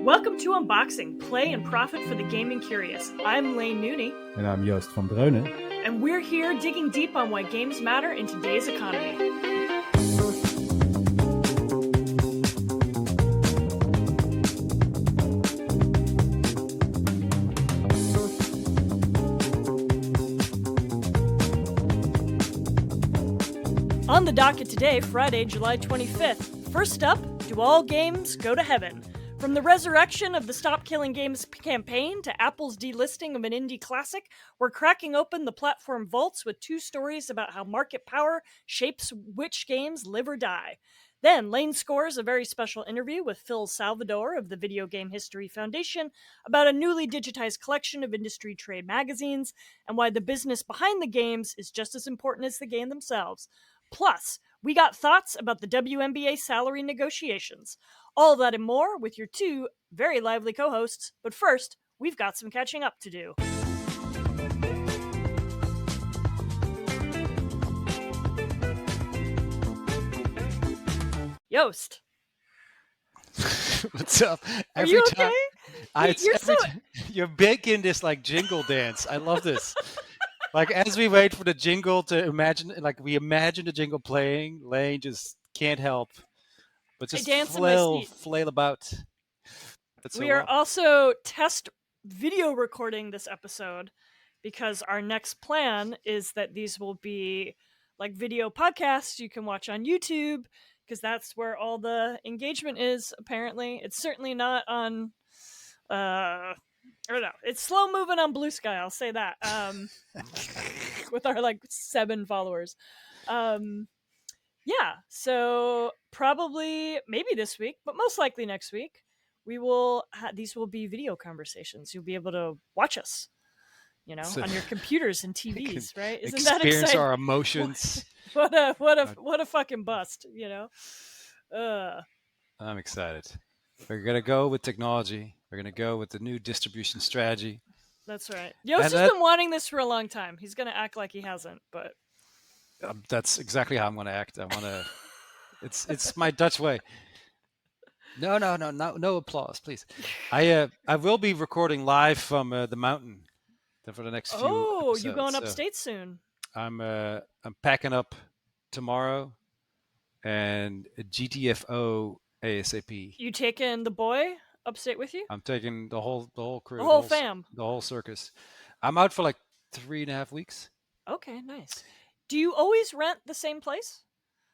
Welcome to Unboxing, Play and Profit for the Gaming Curious. I'm Laine Nooney. And I'm Joost van Dreunen. And we're here digging deep on why games matter in today's economy. On the docket today, Friday, July 25th. First up, do all games go to heaven? From the resurrection of the Stop Killing Games campaign to Apple's delisting of an indie classic, we're cracking open the platform vaults with two stories about how market power shapes which games live or die. Then, Laine scores a very special interview with Phil Salvador of the Video Game History Foundation about a newly digitized collection of industry trade magazines and why the business behind the games is just as important as the game themselves. Plus, we got thoughts about the WNBA salary negotiations. All that and more with your two very lively co-hosts. But first, we've got some catching up to do. Joost. What's up? Are you okay? You're making this like jingle dance. I love this. Like as we wait for the jingle to imagine the jingle playing, Laine just can't help but just flail about. We are also test video recording this episode because our next plan is that these will be like video podcasts you can watch on YouTube because that's where all the engagement is, apparently. It's certainly not on I don't know. It's slow moving on Blue Sky, I'll say that. With our 7 followers. Yeah, so probably maybe this week, but most likely next week, we will these will be video conversations. You'll be able to watch us, on your computers and TVs, right? Isn't that exciting? Experience our emotions. What a fucking bust, I'm excited. We're gonna go with technology. We're gonna go with the new distribution strategy. That's right. Joost has been wanting this for a long time. He's gonna act like he hasn't, but that's exactly how I'm gonna act. I wanna. It's my Dutch way. No applause, please. I will be recording live from the mountain for the next few episodes. You going upstate soon? I'm packing up tomorrow, and GTFO ASAP. You taking the boy upstate with you? I'm taking the whole crew, the whole fam, the whole circus. I'm out for 3.5 weeks. Okay, nice. Do you always rent the same place?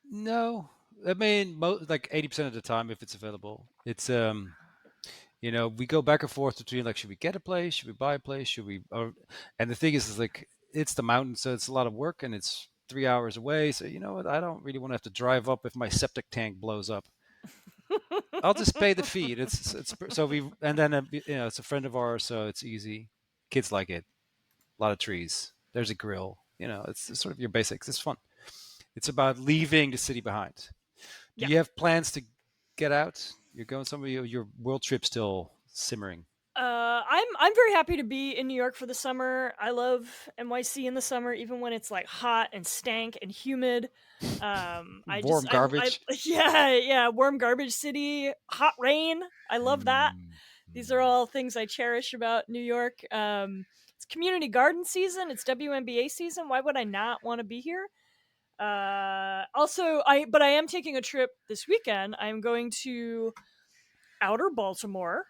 No, I mean 80% of the time if it's available. It's we go back and forth between should we get a place, should we buy a place, should we? And the thing is it's the mountain, so it's a lot of work and it's 3 hours away. So you know what? I don't really want to have to drive up if my septic tank blows up. I'll just pay the fee. It's a friend of ours, so it's easy. Kids like it. A lot of trees. There's a grill. It's sort of your basics. It's fun. It's about leaving the city behind. Do you have plans to get out? You're going somewhere. Your world trip still simmering. I'm very happy to be in New York for the summer. I love NYC in the summer, even when it's hot and stank and humid. Warm garbage. Warm garbage city, hot rain. I love that. These are all things I cherish about New York. It's community garden season. It's WNBA season. Why would I not want to be here? I am taking a trip this weekend. I'm going to outer Baltimore.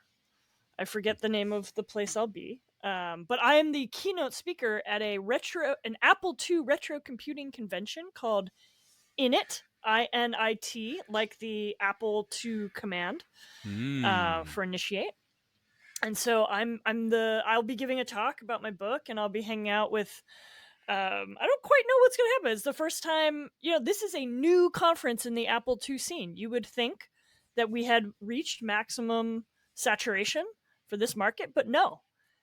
I forget the name of the place I'll be. But I am the keynote speaker at an Apple II retro computing convention called Init, INIT, like the Apple II command for initiate. And so I'll be giving a talk about my book, and I'll be hanging out with. I don't quite know what's going to happen. It's the first time, this is a new conference in the Apple II scene. You would think that we had reached maximum saturation for this market, but no,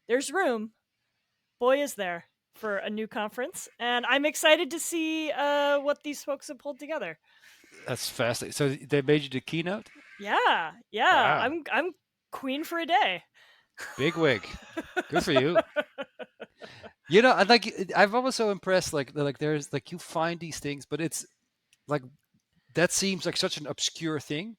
there's room. Boy, is there for a new conference, and I'm excited to see what these folks have pulled together. That's fascinating. So they made you the keynote? Yeah. Wow. I'm queen for a day. Big wig. Good for you. I'm always so impressed. There's you find these things, but it's that seems like such an obscure thing.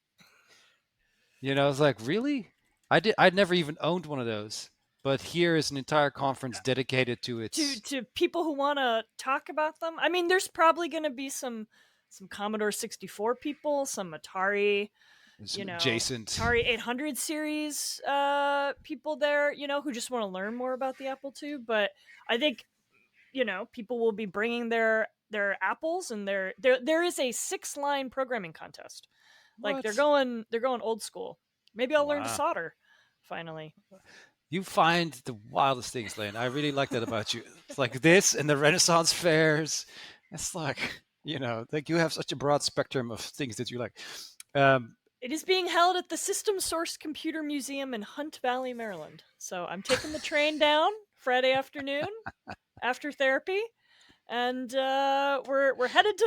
It's really. I'd never even owned one of those, but here is an entire conference dedicated to its To people who want to talk about them. I mean, there's probably going to be some Commodore 64 people, some Atari, some adjacent. Atari 800 series people there, who just want to learn more about the Apple II. But I think people will be bringing their apples, and there is a 6-line programming contest. Like What? they're going old school. Maybe I'll learn to Wow. solder finally. You find the wildest things, Laine. I really like that about you. It's like this and the Renaissance fairs. It's like, like you have such a broad spectrum of things that you like. Um, It is being held at the System Source Computer Museum in Hunt Valley, Maryland. So I'm taking the train down Friday afternoon after therapy, and we're headed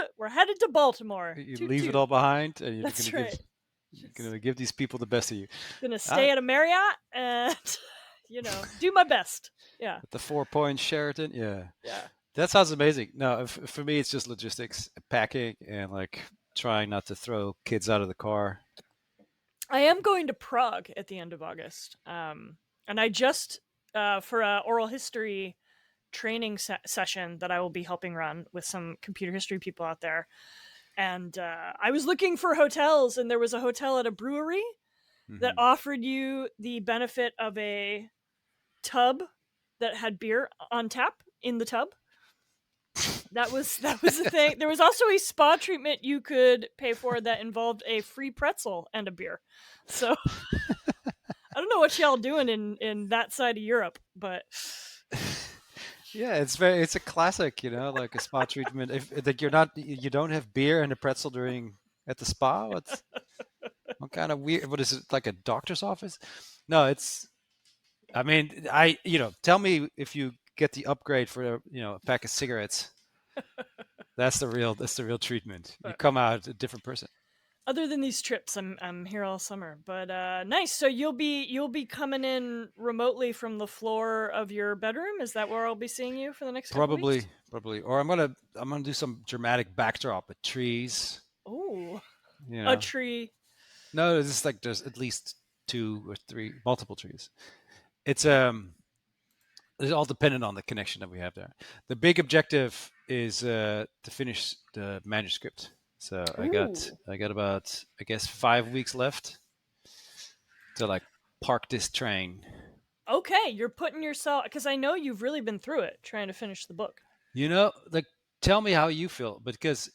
to Baltimore. you Toot leave it toot. all behind, and you're That's gonna right. give these people the best of you. Gonna Uh, stay at a Marriott and do my best. Yeah, at the 4 Point Sheraton, yeah, yeah. that sounds amazing. No, for me, it's just logistics, packing, and like trying not to throw kids out of the car. I am going to Prague at the end of August, and I just for a oral history training session that I will be helping run with some computer history people out there. And I was looking for hotels, and there was a hotel at a brewery that Hmm. offered you the benefit of a tub that had beer on tap in the tub. That was a thing. There was also a spa treatment you could pay for that involved a free pretzel and a beer. So I don't know what y'all doing in that side of Europe, but Yeah, it's a classic, like a spa treatment. If like you don't have beer and a pretzel during at the spa, what kind of weird? What is it, like a doctor's office? No, it's. I mean, tell me if you get the upgrade for a pack of cigarettes. That's the real treatment. You come out a different person. other than these trips, I'm here all summer. But nice. So you'll be coming in remotely from the floor of your bedroom. Is that where I'll be seeing you for the next couple weeks? Probably, or I'm gonna do some dramatic backdrop with trees. Oh, You a know, tree. no, it's just like there's at least two or three, multiple trees. It's It's all dependent on the connection that we have there. The big objective is to finish the manuscript. So I got Ooh. I got about, I guess, 5 weeks left to like park this train. Okay, you're putting yourself, because I know you've really been through it trying to finish the book. Like, tell me how you feel, because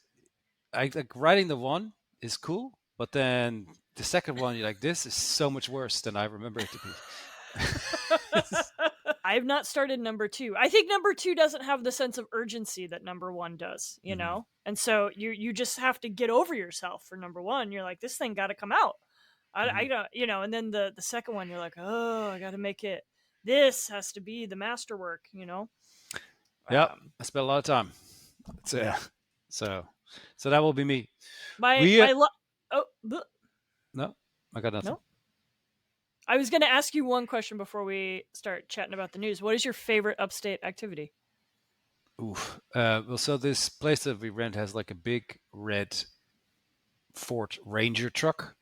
I like writing the one is cool, but then the second one, you're like, this is so much worse than I remember it to be. I've not started number two. I think number two doesn't have the sense of urgency that number one does, Mhm. And so you just have to get over yourself for number one. You're like, this thing got to come out. I Mhm. don't, and then the second one, you're like, oh, I got to make it. This has to be the masterwork. Yep, Um, I spent a lot of time. It's, yeah. so so that will be me. My We my oh No, I got nothing. no. I was going to ask you one question before we start chatting about the news. What is your favorite upstate activity? Oof. Well, so this place that we rent has like a big red Ford Ranger truck,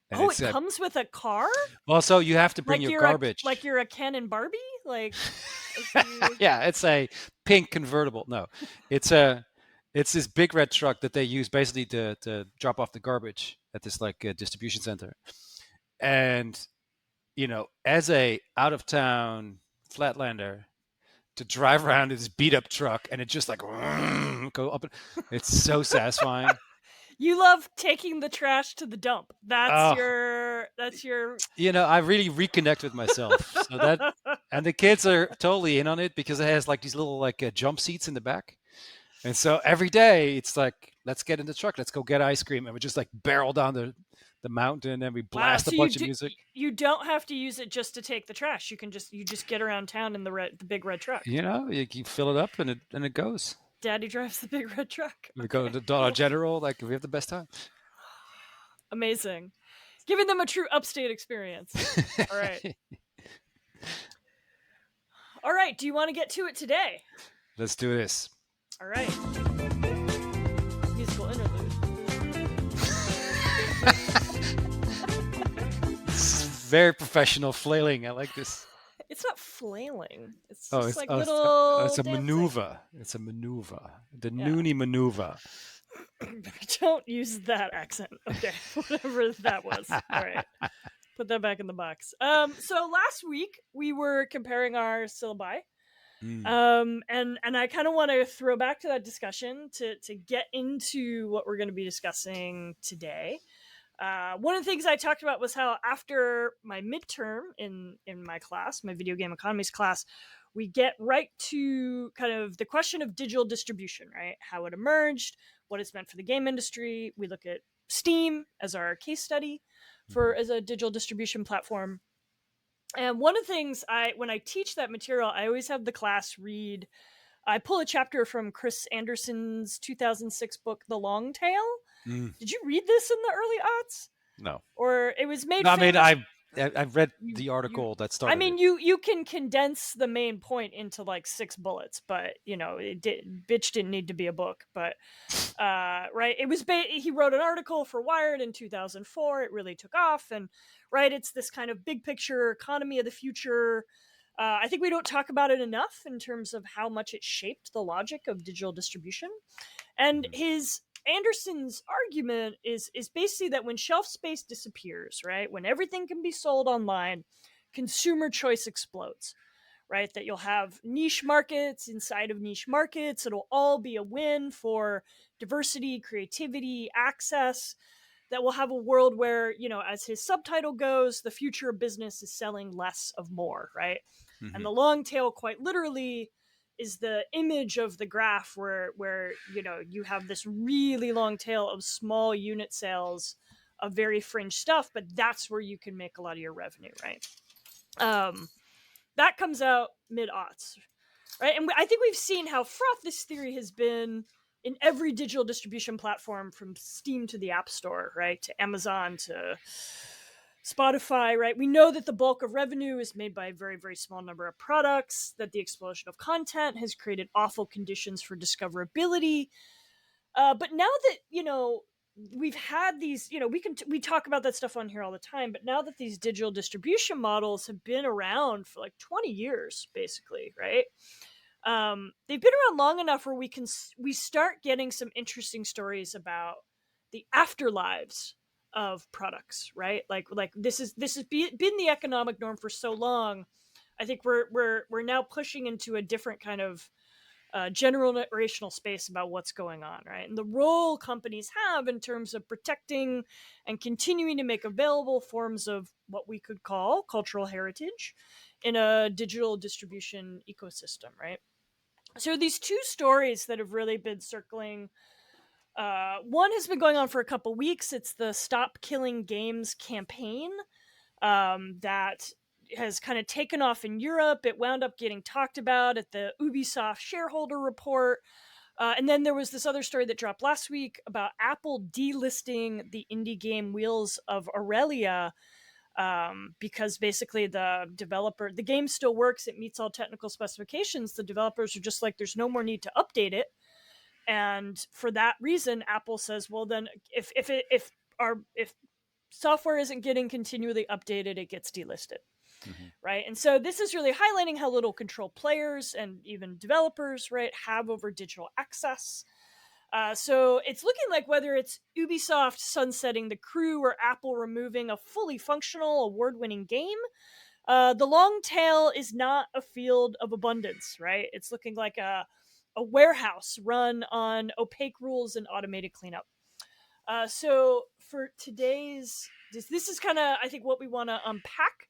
and Oh, it's it comes with a car? also you have to bring Like your you're a like garbage. you're a Ken and Barbie? Like you Yeah, it's a pink convertible. No, it's a it's this big red truck that they use basically to drop off the garbage at this like distribution center. And as a out of town flatlander, to drive around in this beat up truck and it just like go up. It's so satisfying. you love taking the trash to the dump. That's Oh, your I really reconnect with myself. So that, and the kids are totally in on it because it has like these little like jump seats in the back. And so every day it's like, let's get in the truck, let's go get ice cream, and we just like barrel down the mountain and we Wow, blast a so bunch of music. you don't have to use it just to take the trash. You just get around town in the big red truck. You fill it up and it goes. Daddy drives the big red truck. We go Okay, to Dollar cool. General, like we have the best time. Amazing. Giving them a true upstate experience. All right. All right, do you want to get to it today? Let's do this. All right. Musical interlude. very professional flailing. I like this. It's not flailing. It's Oh, just it's like oh, little it's a dancing. maneuver. It's a maneuver. The Yeah. Noonie maneuver. Don't use that accent. Okay, whatever that was. All right, put that back in the box. So last week we were comparing our syllabi. Mm, And I kind of want to throw back to that discussion to get into what we're going to be discussing today. One of the things I talked about was how after my midterm in my class, my video game economies class, we get right to kind of the question of digital distribution, right? How it emerged, what it's meant for the game industry. We look at Steam as our case study for mhm, as a digital distribution platform. And one of the things when I teach that material, I always have the class read. I pull a chapter from Chris Anderson's 2006 book, The Long Tail. mm. Did you read this in the early aughts? No, Or it was made no. I mean, famous. I've read You the you article that I started mean it. you can condense the main point into like six bullets, but bitch didn't need to be a book. But right, he wrote an article for Wired in 2004. It really took off, and right, it's this kind of big picture economy of the future. I think we don't talk about it enough in terms of how much it shaped the logic of digital distribution. And Mhm, his Anderson's argument is basically that when shelf space disappears, right, when everything can be sold online, consumer choice explodes. Right, that you'll have niche markets inside of niche markets. It'll all be a win for diversity, creativity, access. That we'll have a world where, as his subtitle goes, the future of business is selling less of more, right? And mhm, the long tail, quite literally, is the image of the graph where you have this really long tail of small unit sales of very fringe stuff, but that's where you can make a lot of your revenue, right? Um, that comes out mid aughts, right? And I think we've seen how fraught this theory has been in every digital distribution platform, from Steam to the App Store, right, to Amazon to Spotify, right? We know that the bulk of revenue is made by a very, very small number of products, that the explosion of content has created awful conditions for discoverability. But now that, we've had these, we talk about that stuff on here all the time, but now that these digital distribution models have been around for like 20 years, basically, right? They've been around long enough where we start getting some interesting stories about the afterlives of products, right? Like this has been the economic norm for so long. I think we're now pushing into a different kind of generational space about what's going on, right? And the role companies have in terms of protecting and continuing to make available forms of what we could call cultural heritage in a digital distribution ecosystem, right? So these two stories that have really been circling. One has been going on for a couple weeks. It's the Stop Killing Games campaign that has kind of taken off in Europe. It wound up getting talked about at the Ubisoft shareholder report. And then there was this other story that dropped last week about Apple delisting the indie game Wheels of Aurelia, because basically the game still works, it meets all technical specifications. The developers are just like, there's no more need to update it. And for that reason, Apple says, well, then if software isn't getting continually updated, it gets delisted, mhm, right? And so this is really highlighting how little control players and even developers, right, have over digital access. So it's looking like whether it's Ubisoft sunsetting the Crew or Apple removing a fully functional, award-winning game, the long tail is not a field of abundance, right? It's looking like a warehouse run on opaque rules and automated cleanup. So for today's, this is kind of, I think, what we want to unpack.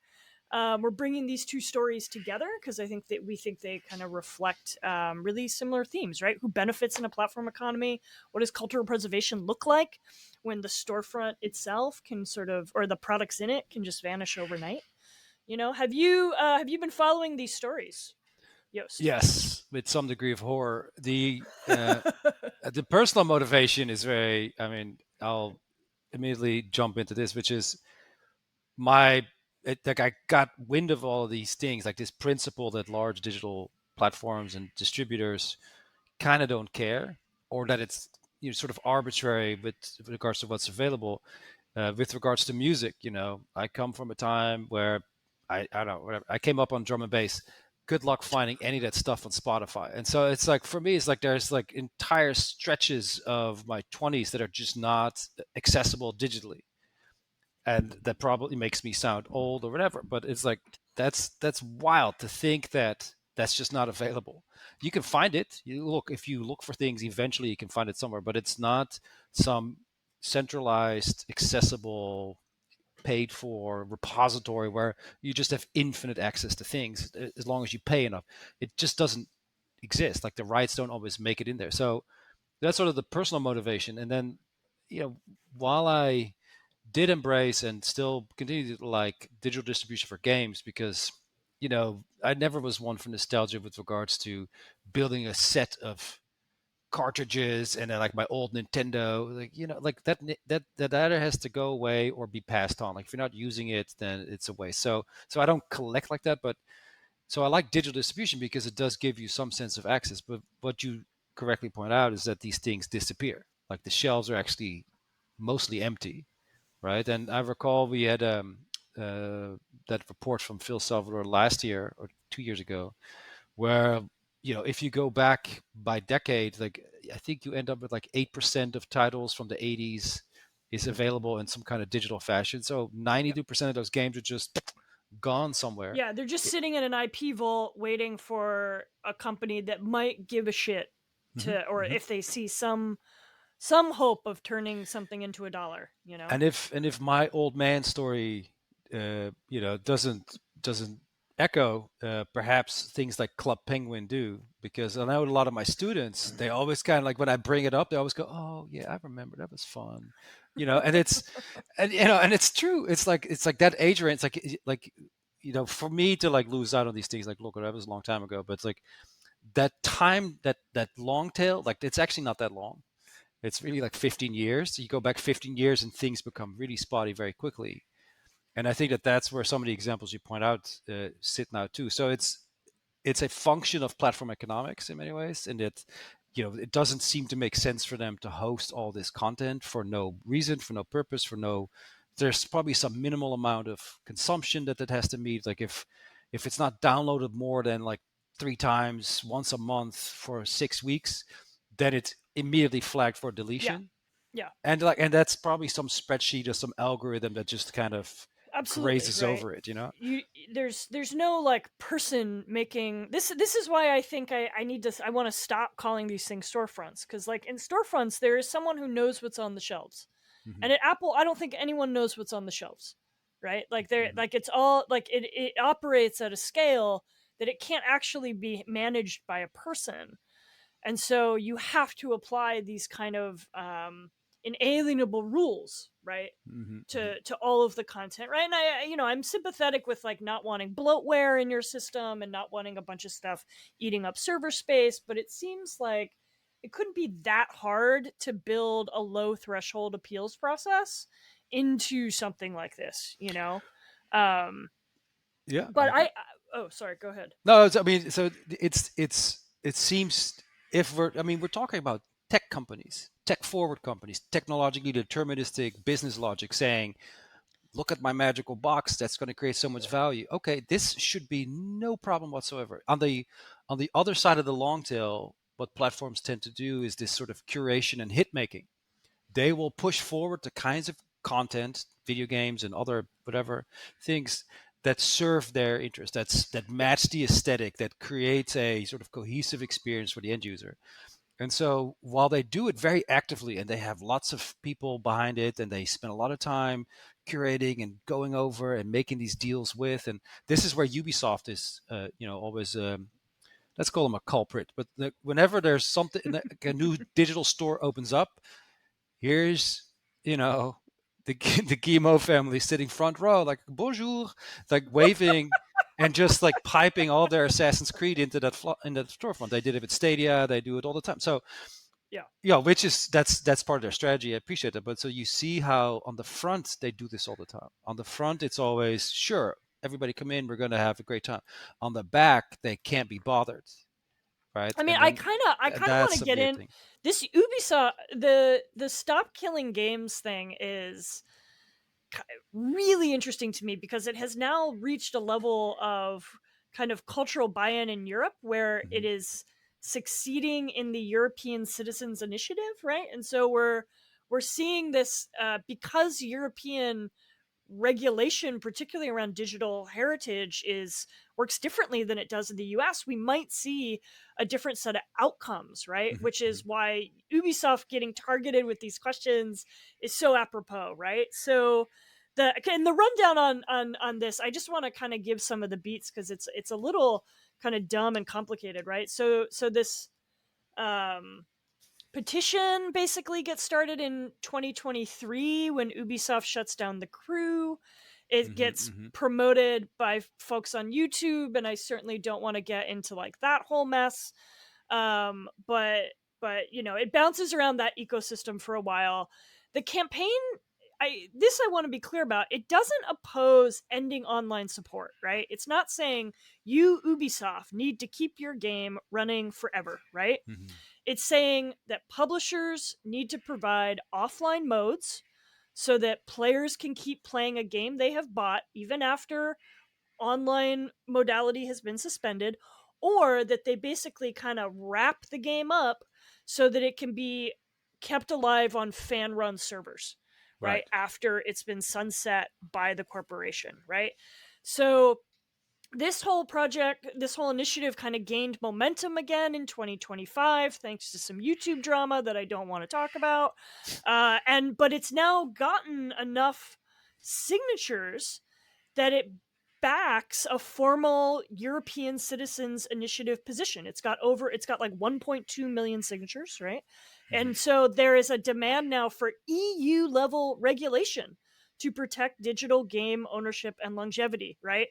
We're bringing these two stories together because I think that we think they kind of reflect really similar themes, right? Who benefits in a platform economy? What does cultural preservation look like when the storefront itself can sort of, or the products in it can just vanish overnight? Have you been following these stories, Yost? yes, with some degree of horror. The personal motivation is very. I mean, I'll immediately jump into this, which is like I got wind of all of these things, like this principle that large digital platforms and distributors kind of don't care, or that it's sort of arbitrary with regards to what's available. With regards to music, I come from a time where I don't know, whatever. I came up on drum and bass. Good luck finding any of that stuff on Spotify. And so it's like, for me, it's like there's like entire stretches of my 20s that are just not accessible digitally. And that probably makes me sound old or whatever, but it's like that's wild to think that that's just not available. You can find it. If you look for things, eventually you can find it somewhere, but it's not some centralized, accessible, paid for repository where you just have infinite access to things as long as you pay enough. It just doesn't exist. Like the rights don't always make it in there. So that's sort of the personal motivation. And then, you know, while I did embrace and still continue to like digital distribution for games, because I never was one for nostalgia with regards to building a set of cartridges and then like my old Nintendo, like like that either has to go away or be passed on. Like if you're not using it, then it's a waste. So I don't collect like that, but so I like digital distribution because it does give you some sense of access. But what you correctly point out is that these things disappear. Like the shelves are actually mostly empty, right? And I recall we had that report from Phil Salvador last year or 2 years ago, where if you go back by decade, like I think you end up with like 8% of titles from the 80s is available in some kind of digital fashion. So Yeah. 92% of those games are just gone somewhere. Yeah, they're just It, sitting in an IP vault waiting for a company that might give a shit mhm, to, or mhm. if they see some hope of turning something into a dollar, you know? And if my old man story, doesn't echo, perhaps things like Club Penguin do, because I know a lot of my students, they always kind of like when I bring it up, they always go, "Oh yeah, I remember that was fun," and it's true. It's like that age range. It's like for me to like lose out on these things, like look, that was a long time ago, but it's like that time, that long tail, like it's actually not that long. It's really like 15 years. You go back 15 years and things become really spotty very quickly. And I think that that's where some of the examples you point out sit now too. So it's a function of platform economics in many ways, and it doesn't seem to make sense for them to host all this content for no reason, for no purpose, for no. There's probably some minimal amount of consumption that has to meet. Like if it's not downloaded more than like 3 times once a month for 6 weeks, then it's immediately flagged for Yeah. deletion. Yeah. And that's probably some spreadsheet or some algorithm that just kind of Absolutely, grazes right? over it. You there's no like person making this is why I think I need to I want to stop calling these things storefronts, cuz like in storefronts there is someone who knows what's on the shelves. Hmm. And at Apple, I don't think anyone knows what's on the shelves. Right? Like they're Hmm. like it's all like it operates at a scale that it can't actually be managed by a person. And so you have to apply these kind of inalienable rules, right? Hmm. Hmm. To all of the content, right? And I'm sympathetic with like not wanting bloatware in your system and not wanting a bunch of stuff eating up server space, but it seems like it couldn't be that hard to build a low threshold appeals process into something like this. Um, Yeah, I but agree. oh, sorry, go ahead. No, I mean, so it seems, if we're talking about tech companies, tech forward companies, technologically deterministic business logic saying, look at my magical box that's going to create so much value. Okay, this should be no problem whatsoever. On the other side of the long tail, what platforms tend to do is this sort of curation and hit making. They will push forward the kinds of content, video games and other whatever things that serve their interest, that Yeah. match the aesthetic, that creates a sort of cohesive experience for the end user. And so while they do it very actively and they have lots of people behind it and they spend a lot of time curating and going over and making these deals with, and this is where Ubisoft is, always, let's call them a culprit. But whenever there's something, a new digital store opens up, here's you know the Guillemot family sitting front row, like bonjour, like waving and just like piping all their Assassin's Creed into that storefront. They did it with Stadia. They do it all the time. So Yeah. which is that's part of their strategy. I appreciate that. But so you see how on the front they do this all the time. On the front, it's always sure, everybody come in, we're going to have a great time. On the back, they can't be bothered, right? I mean, And then I kind of want that's to a get weird in thing. this Ubisoft the stop killing games thing is. really interesting to me because it has now reached a level of kind of cultural buy-in in Europe where it Hmm. is succeeding in the European Citizens Initiative, right? And so we're seeing this because European regulation, particularly around digital heritage, is works differently than it does in the US, we might see a different set of outcomes, right? Which Hmm. is why Ubisoft getting targeted with these questions is so apropos, right? So the rundown on this, I just want to kind of give some of the beats because it's a little kind of dumb and complicated, right? So this um petition basically gets started in 2023 when Ubisoft shuts down the crew. It Hmm. gets Hmm. promoted by folks on YouTube, and I certainly don't want to get into like that whole mess. But you know, it bounces around that ecosystem for a while. The campaign, I want to be clear about. It doesn't oppose ending online support, right? It's not saying you Ubisoft need to keep your game running forever, right? Hmm. It's saying that publishers need to provide offline modes so that players can keep playing a game they have bought even after online modality has been suspended, or that they basically kind of wrap the game up so that it can be kept alive on fan run servers, right? Right. After it's been sunset by the corporation, right? So this whole initiative kind of gained momentum again in 2025 thanks to some YouTube drama that I don't want to talk about. And but it's now gotten enough signatures that it backs a formal European Citizens Initiative position. It's got like 1.2 million signatures, right? Hmm. And so there is a demand now for EU level regulation to protect digital game ownership and longevity, right?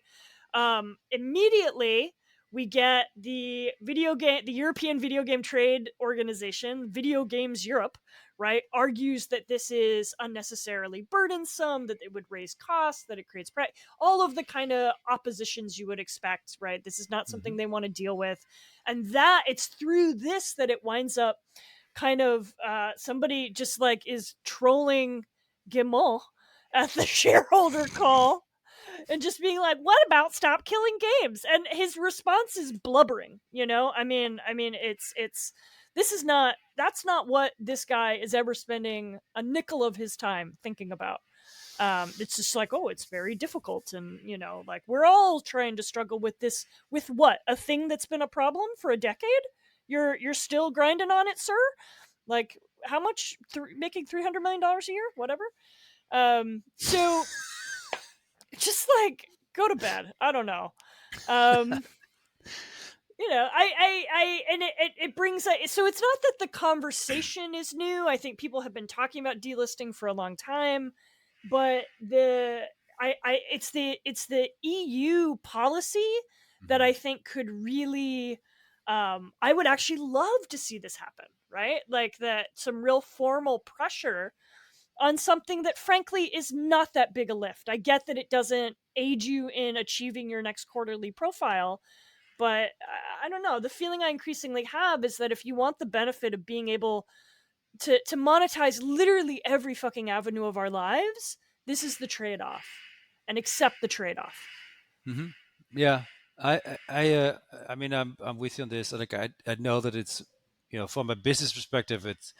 Immediately we get the European Video Game Trade Organization, Video Games Europe, right, argues that this is unnecessarily burdensome, that it would raise costs, that it creates all of the kind of oppositions you would expect, right? This is not something Hmm. they want to deal with, and that it's through this that it winds up kind of somebody just like is trolling Guimont at the shareholder call and just being like, "What about stop killing games?" And his response is blubbering. You know, I mean, it's this is not that's not what this guy is ever spending a nickel of his time thinking about. It's just like, oh, it's very difficult, and you know, like we're all trying to struggle with this, with what, a thing that's been a problem for a decade. You're still grinding on it, sir. Like how much? Making $300 million a year, whatever. So just like go to bed. I don't know. Um, you know, and it brings so it's not that the conversation is new. I think people have been talking about delisting for a long time, but it's the EU policy that Hmm. I think could really I would actually love to see this happen, right? Like that some real formal pressure on something that frankly is not that big a lift. I get that it doesn't aid you in achieving your next quarterly profile, but I don't know. The feeling I increasingly have is that if you want the benefit of being able to monetize literally every fucking avenue of our lives, this is the trade-off. And accept the trade-off. Hmm. Yeah. I mean, I'm with you on this. Like, I know that it's, from a business perspective, it's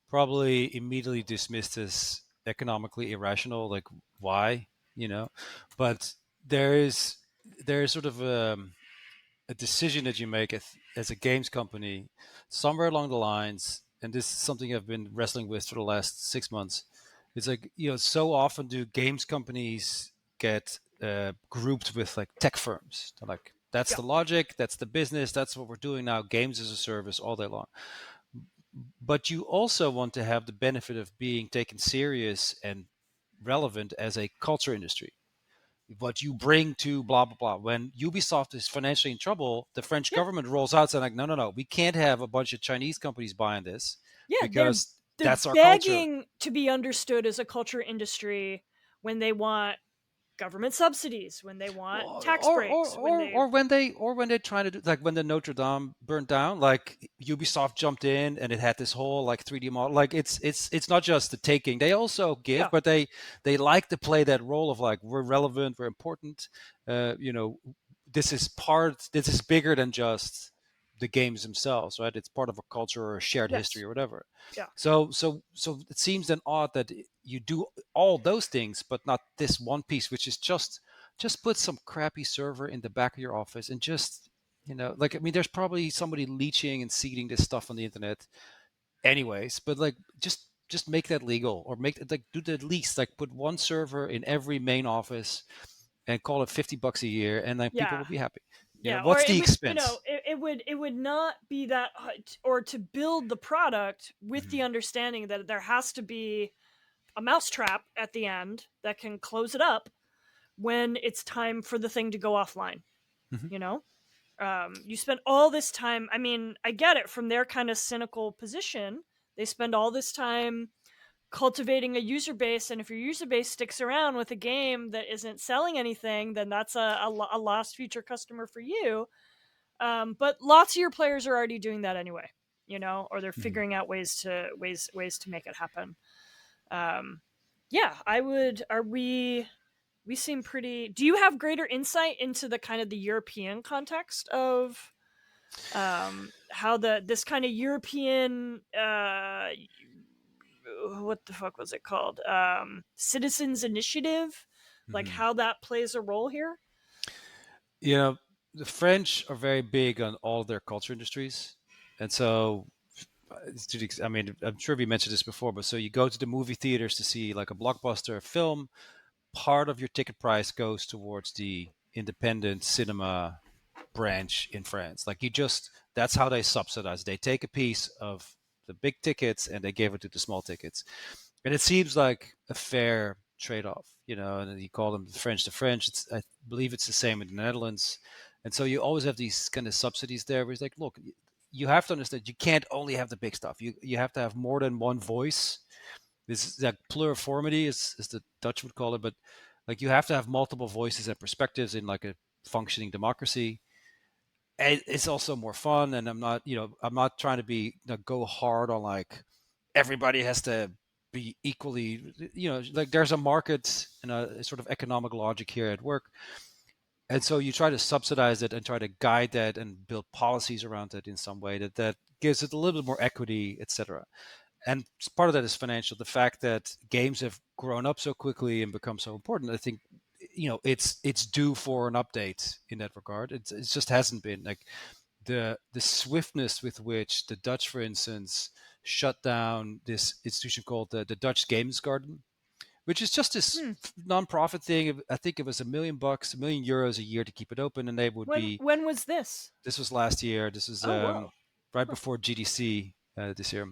probably immediately dismissed as economically irrational. Like, why? You know, but there is there is sort of a decision that you make as a games company somewhere along the lines, and this is something I've been wrestling with for the last 6 months. It's like, so often do games companies get grouped with like tech firms. They're like, that's Yeah. the logic, that's the business, that's what we're doing now, games as a service all day long. But you also want to have the benefit of being taken serious and relevant as a culture industry, what you bring to blah blah blah. When Ubisoft is financially in trouble, the French Yeah. government rolls out saying like, no, no, no, we can't have a bunch of Chinese companies buying this Yeah, because they're that's our culture. begging to be understood as a culture industry when they want government subsidies, when they want or tax breaks, when they or when they try to do, like when the Notre Dame burned down, like Ubisoft jumped in and it had this whole like 3D model. Like it's not just the taking; they also give, yeah, but they like to play that role of like we're relevant, we're important. This is part. This is bigger than just the games themselves, right? It's part of a culture or a shared history yes, or whatever. yeah, So it seems then odd that you do all those things, but not this one piece, which is just put some crappy server in the back of your office and just like I mean, there's probably somebody leeching and seeding this stuff on the internet, anyways. But like, just make that legal, or make it like do the least, like put one server in every main office and call it $50 a year, and then people yeah. will be happy. Yeah, or What's it the would, expense? it would not be that hard, or to build the product with the Hmm. understanding that there has to be a mousetrap at the end that can close it up when it's time for the thing to go offline. Hmm. You know, you spend all this time. I mean, I get it from their kind of cynical position. They spend all this time cultivating a user base, and if your user base sticks around with a game that isn't selling anything, then that's a lost future customer for you. But lots of your players are already doing that anyway, or they're Hmm. figuring out ways to make it happen. Um, yeah, I would. Are we? We seem pretty. Do you have greater insight into the kind of the European context of how the this kind of European what the fuck was it called? Citizens Initiative, like Hmm. how that plays a role here? You know, the French are very big on all their culture industries, and so I mean, I'm sure we mentioned this before, but so you go to the movie theaters to see like a blockbuster film, part of your ticket price goes towards the independent cinema branch in France. Like, that's how they subsidize. They take a piece of the big tickets and they give it to the small tickets. And it seems like a fair trade-off, and you call them the French. I believe it's the same in the Netherlands. And so you always have these kind of subsidies there where it's like, look, you have to understand you can't only have the big stuff. You have to have more than one voice. This is that pluriformity, is the Dutch would call it, but like you have to have multiple voices and perspectives in like a functioning democracy. And it's also more fun, and I'm not trying to go hard on like everybody has to be equally, like there's a market and a sort of economic logic here at work, and so you try to subsidize it and try to guide that and build policies around it in some way that gives it a little bit more equity, etc. And part of that is financial. The fact that games have grown up so quickly and become so important, I think, it's due for an update in that regard. It just hasn't been like the swiftness with which the Dutch, for instance, shut down this institution called the Dutch Games Garden, which is just this Hmm. non-profit thing. I think it was $1 million, €1 million a year to keep it open, and they would be. When was this? This was last year. This was Oh, whoa. right Huh. before GDC this year,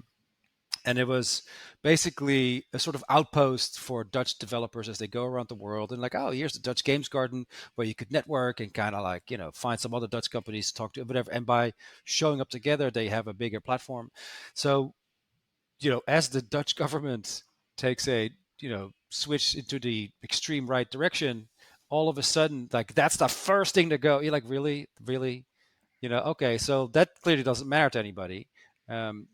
and it was basically a sort of outpost for Dutch developers as they go around the world. And like, oh, here's the Dutch Games Garden where you could network and kind of like find some other Dutch companies to talk to, whatever. And by showing up together, they have a bigger platform. So as the Dutch government takes a switch into the extreme right direction, all of a sudden, like that's the first thing to go. You're like, really, really, okay. So that clearly doesn't matter to anybody. Um,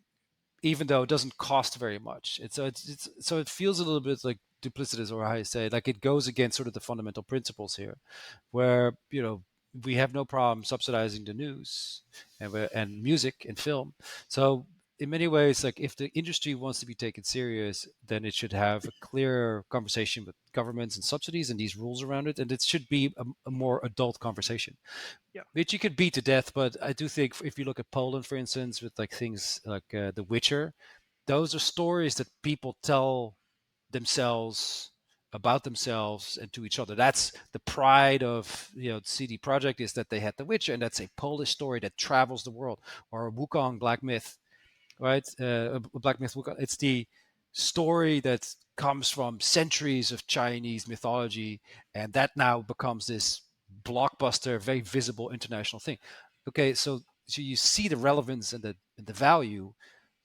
Even though it doesn't cost very much. So it feels a little bit like duplicitous, or how you say it. Like it goes against sort of the fundamental principles here, where we have no problem subsidizing the news and music and film. So in many ways, like if the industry wants to be taken serious, then it should have a clear conversation with governments and subsidies and these rules around it, and it should be a more adult conversation, Yeah. which you could beat to death. But I do think if you look at Poland, for instance, with like things like The Witcher, those are stories that people tell themselves about themselves and to each other. That's the pride of CD Projekt, is that they had The Witcher, and that's a Polish story that travels the world. Or Wukong Black Myth, right? Black Myth Wukong. It's the story that comes from centuries of Chinese mythology, and that now becomes this blockbuster, very visible international thing. Okay, so you see the relevance and the value.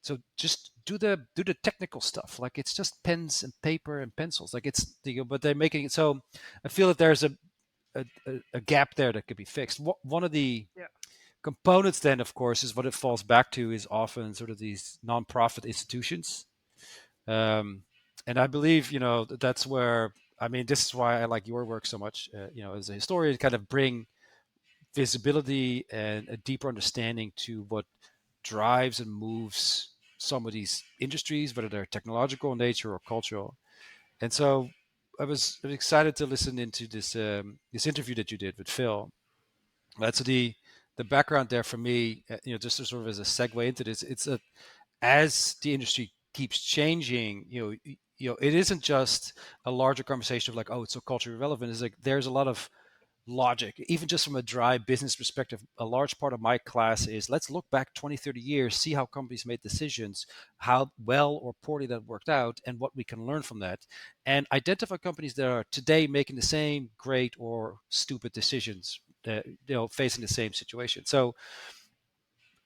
So just do the technical stuff. Like it's just pens and paper and pencils. Like it's but they're making it so. I feel that there's a gap there that could be fixed. One of the Yeah. components then, of course, is what it falls back to is often sort of these nonprofit institutions. Um, and I believe, that's where, I mean, this is why I like your work so much, as a historian, kind of bring visibility and a deeper understanding to what drives and moves some of these industries, whether they're technological in nature or cultural. And so I was excited to listen into this interview that you did with Phil. That's the background there for me. Just to sort of as a segue into this, it's a as the industry keeps changing, it isn't just a larger conversation of like, oh, it's so culturally relevant. It's like there's a lot of logic, even just from a dry business perspective. A large part of my class is let's look back 20, 30 years, see how companies made decisions, how well or poorly that worked out, and what we can learn from that, and identify companies that are today making the same great or stupid decisions, facing the same situation. So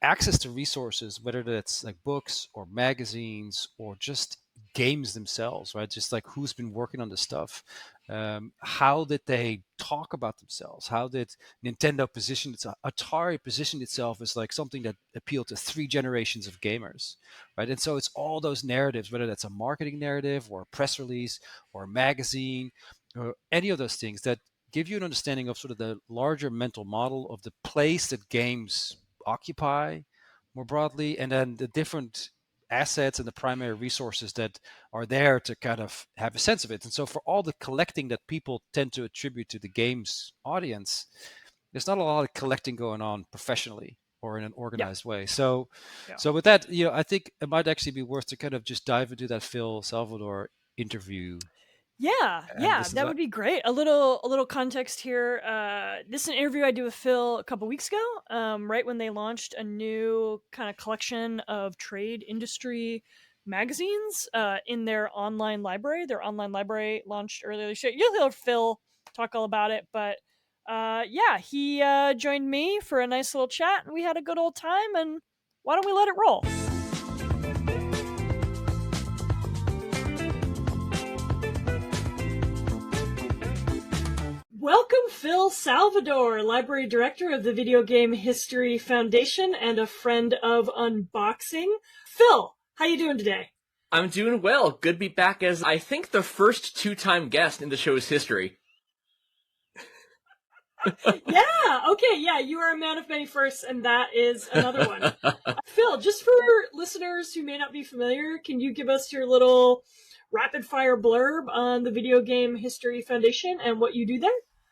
access to resources, whether that's like books or magazines or just games themselves, right? Just like who's been working on this stuff. How did they talk about themselves? How did Nintendo position itself? Atari positioned itself as like something that appealed to three generations of gamers, right? And so it's all those narratives, whether that's a marketing narrative or a press release or a magazine or any of those things that give you an understanding of sort of the larger mental model of the place that games occupy more broadly, and then the different assets and the primary resources that are there to kind of have a sense of it. And so for all the collecting that people tend to attribute to the games audience, there's not a lot of collecting going on professionally or in an Yeah. organized way. So Yeah. so with that, I think it might actually be worth to kind of just dive into that Phil Salvador interview Yeah, and yeah, listen to that that. would be great. A little context here. This is an interview I did with Phil a couple weeks ago, right when they launched a new kind of collection of trade industry magazines in their online library. Their online library launched earlier this year. You'll hear Phil talk all about it, but yeah, he joined me for a nice little chat, and we had a good old time. And why don't we let it roll? Welcome, Phil Salvador, Library Director of the Video Game History Foundation and a friend of unboxing. Phil, how you doing today? I'm doing well. Good to be back as, I think, the first two-time guest in the show's history. Yeah, okay, yeah, you are a man of many firsts, and that is another one. Phil, just for listeners who may not be familiar, can you give us your little rapid-fire blurb on the Video Game History Foundation and what you do there?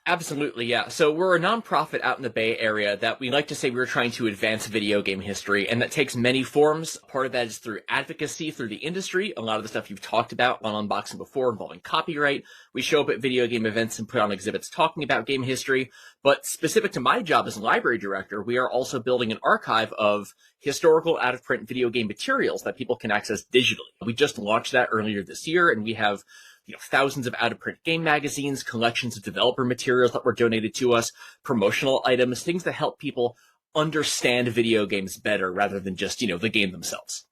Absolutely, yeah. So we're a nonprofit out in the Bay Area that we like to say we're trying to advance video game history, and that takes many forms. Part of that is through advocacy through the industry. A lot of the stuff you've talked about on Unboxing before involving copyright. We show up at video game events and put on exhibits talking about game history. But specific to my job as library director, we are also building an archive of historical out-of-print video game materials that people can access digitally. We just launched that earlier this year, and we have thousands of out-of-print game magazines, collections of developer materials that were donated to us, promotional items, things that help people understand video games better rather than just, the game themselves.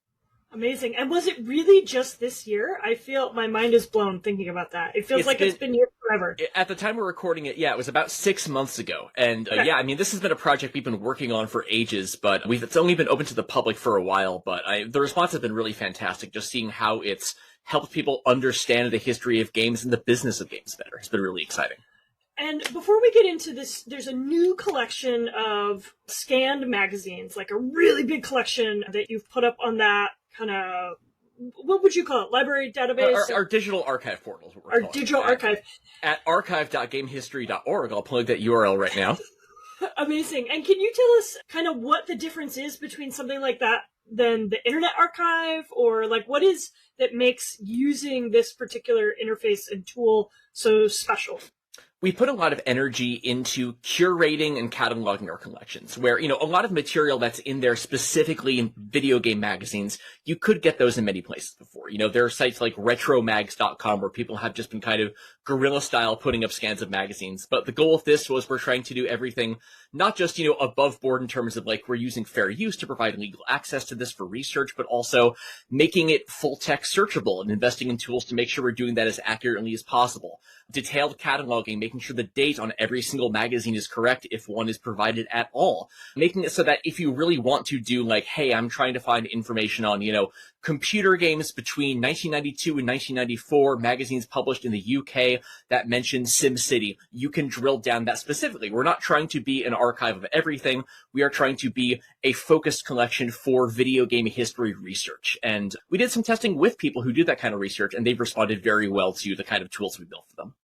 Amazing. And was it really just this year? I feel my mind is blown thinking about that. It feels it's been here forever. At the time we're recording it, it was about 6 months ago. And this has been a project we've been working on for ages, but it's only been open to the public for a while. But the response has been really fantastic, just seeing how it's helped people understand the history of games and the business of games better. It's been really exciting. And before we get into this, there's a new collection of scanned magazines, like a really big collection that you've put up on that kind of, what would you call it? Library database? Our digital archive portal is what we're calling it. Our digital archive. At archive.gamehistory.org. I'll plug that URL right now. Amazing. And can you tell us kind of what the difference is between something like that than the Internet Archive, or like what is that makes using this particular interface and tool so special? We put a lot of energy into curating and cataloging our collections, where, a lot of material that's in there specifically in video game magazines, you could get those in many places before. There are sites like retromags.com where people have just been kind of guerrilla style putting up scans of magazines. But the goal of this was we're trying to do everything, not just, above board in terms of like we're using fair use to provide legal access to this for research, but also making it full text searchable and investing in tools to make sure we're doing that as accurately as possible. Detailed cataloging, making sure the date on every single magazine is correct if one is provided at all. Making it so that if you really want to do like, hey, I'm trying to find information on, computer games between 1992 and 1994, magazines published in the UK that mention SimCity, you can drill down that specifically. We're not trying to be an archive of everything. We are trying to be a focused collection for video game history research. And we did some testing with people who do that kind of research, and they've responded very well to the kind of tools we built for them.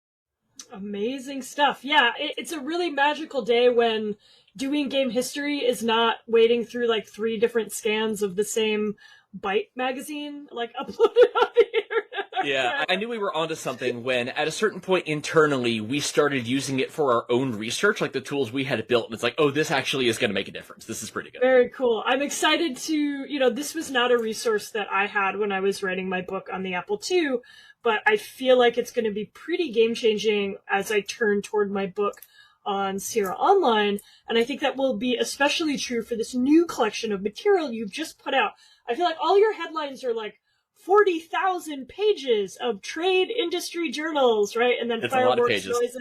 Amazing stuff. Yeah, it's a really magical day when doing game history is not wading through like 3 different scans of the same Byte magazine, like uploaded on the internet. Yeah, I knew we were onto something when at a certain point internally, we started using it for our own research, like the tools we had built. And it's like, oh, this actually is going to make a difference. This is pretty good. Very cool. I'm excited to, this was not a resource that I had when I was writing my book on the Apple II, but I feel like it's going to be pretty game-changing as I turn toward my book on Sierra Online. And I think that will be especially true for this new collection of material you've just put out. I feel like all your headlines are like 40,000 pages of trade industry journals, right? And then fireworks noises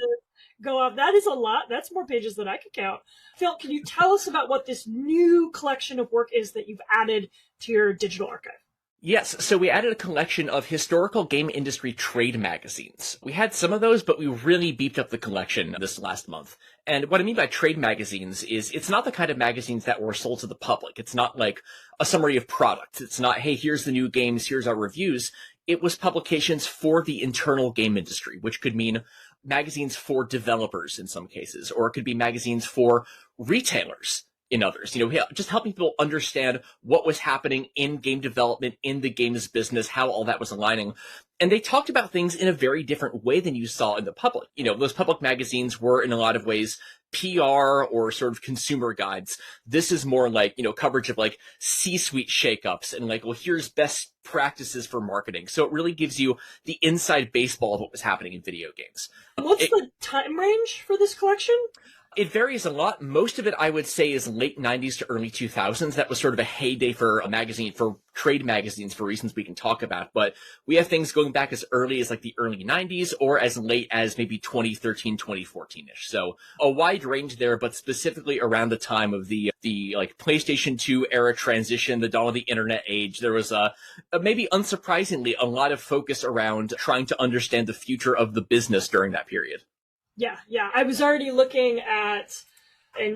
go off. That is a lot. That's more pages than I could count. Phil, can you tell us about what this new collection of work is that you've added to your digital archive? Yes, so we added a collection of historical game industry trade magazines. We had some of those, but we really beefed up the collection this last month. And what I mean by trade magazines is it's not the kind of magazines that were sold to the public. It's not like a summary of products. It's not, hey, here's the new games, here's our reviews. It was publications for the internal game industry, which could mean magazines for developers in some cases, or it could be magazines for retailers in others, just helping people understand what was happening in game development, in the games business, how all that was aligning. And they talked about things in a very different way than you saw in the public. Those public magazines were in a lot of ways PR or sort of consumer guides. This is more like, coverage of like C-suite shakeups and like, well, here's best practices for marketing. So it really gives you the inside baseball of what was happening in video games. What's the time range for this collection? It varies a lot. Most of it, I would say, is late 90s to early 2000s. That was sort of a heyday for a magazine, for trade magazines, for reasons we can talk about. But we have things going back as early as like the early 90s or as late as maybe 2013, 2014-ish. So a wide range there, but specifically around the time of the like PlayStation 2 era transition, the dawn of the internet age, there was maybe unsurprisingly a lot of focus around trying to understand the future of the business during that period. Yeah. I was already looking at an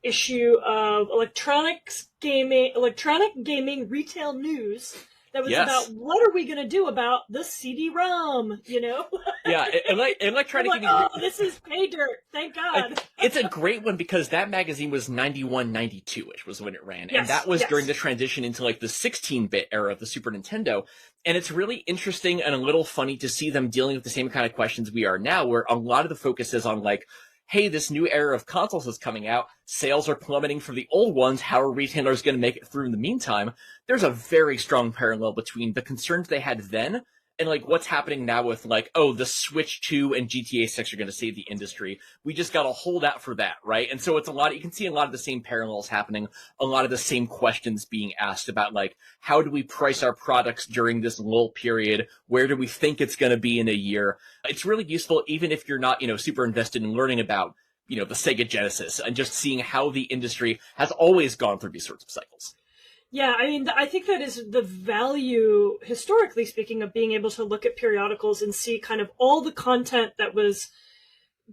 issue of electronic gaming retail news that was about what are we going to do about the CD-ROM, Yeah, electronic gaming. Oh, this is pay dirt. Thank God. It's a great one because that magazine was 91, 92-ish was when it ran. Yes, and that was during the transition into like the 16-bit era of the Super Nintendo. And it's really interesting and a little funny to see them dealing with the same kind of questions we are now, where a lot of the focus is on like, hey, this new era of consoles is coming out. Sales are plummeting for the old ones. How are retailers going to make it through in the meantime? There's a very strong parallel between the concerns they had then and like what's happening now with like, oh, the Switch 2 and GTA 6 are going to save the industry. We just got to hold out for that, right? And so it's you can see a lot of the same parallels happening, a lot of the same questions being asked about like, how do we price our products during this lull period? Where do we think it's going to be in a year? It's really useful even if you're not, super invested in learning about, the Sega Genesis and just seeing how the industry has always gone through these sorts of cycles. Yeah, I mean, I think that is the value, historically speaking, of being able to look at periodicals and see kind of all the content that was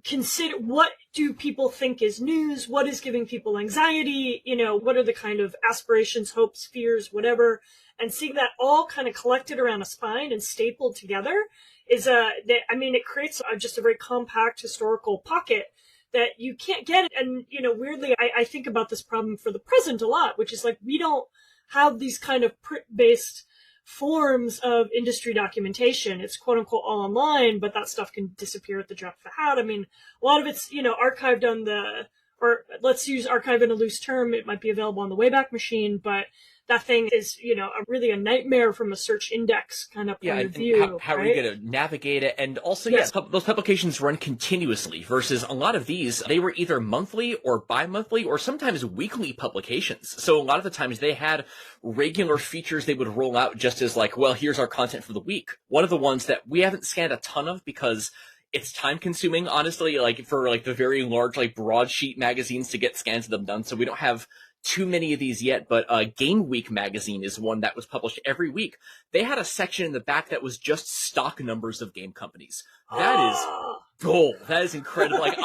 considered. What do people think is news? What is giving people anxiety? What are the kind of aspirations, hopes, fears, whatever? And seeing that all kind of collected around a spine and stapled together is it creates just a very compact historical pocket that you can't get. And, weirdly, I think about this problem for the present a lot, which is like, we don't have these kind of print-based forms of industry documentation. It's quote unquote all online, but that stuff can disappear at the drop of a hat. I mean, a lot of it's, archived on the or let's use archive in a loose term, it might be available on the Wayback Machine, but that thing is, really a nightmare from a search index kind of point of and view, how are you right? going to navigate it? And also, Yes. those publications run continuously versus a lot of these, they were either monthly or bi-monthly or sometimes weekly publications. So a lot of the times they had regular features they would roll out just as like, well, here's our content for the week. One of the ones that we haven't scanned a ton of because it's time consuming, honestly, like for like the very large, like broadsheet magazines to get scans of them done. So we don't have too many of these yet, but Game Week magazine is one that was published every week. They had a section in the back that was just stock numbers of game companies. That is gold. That is incredible. Like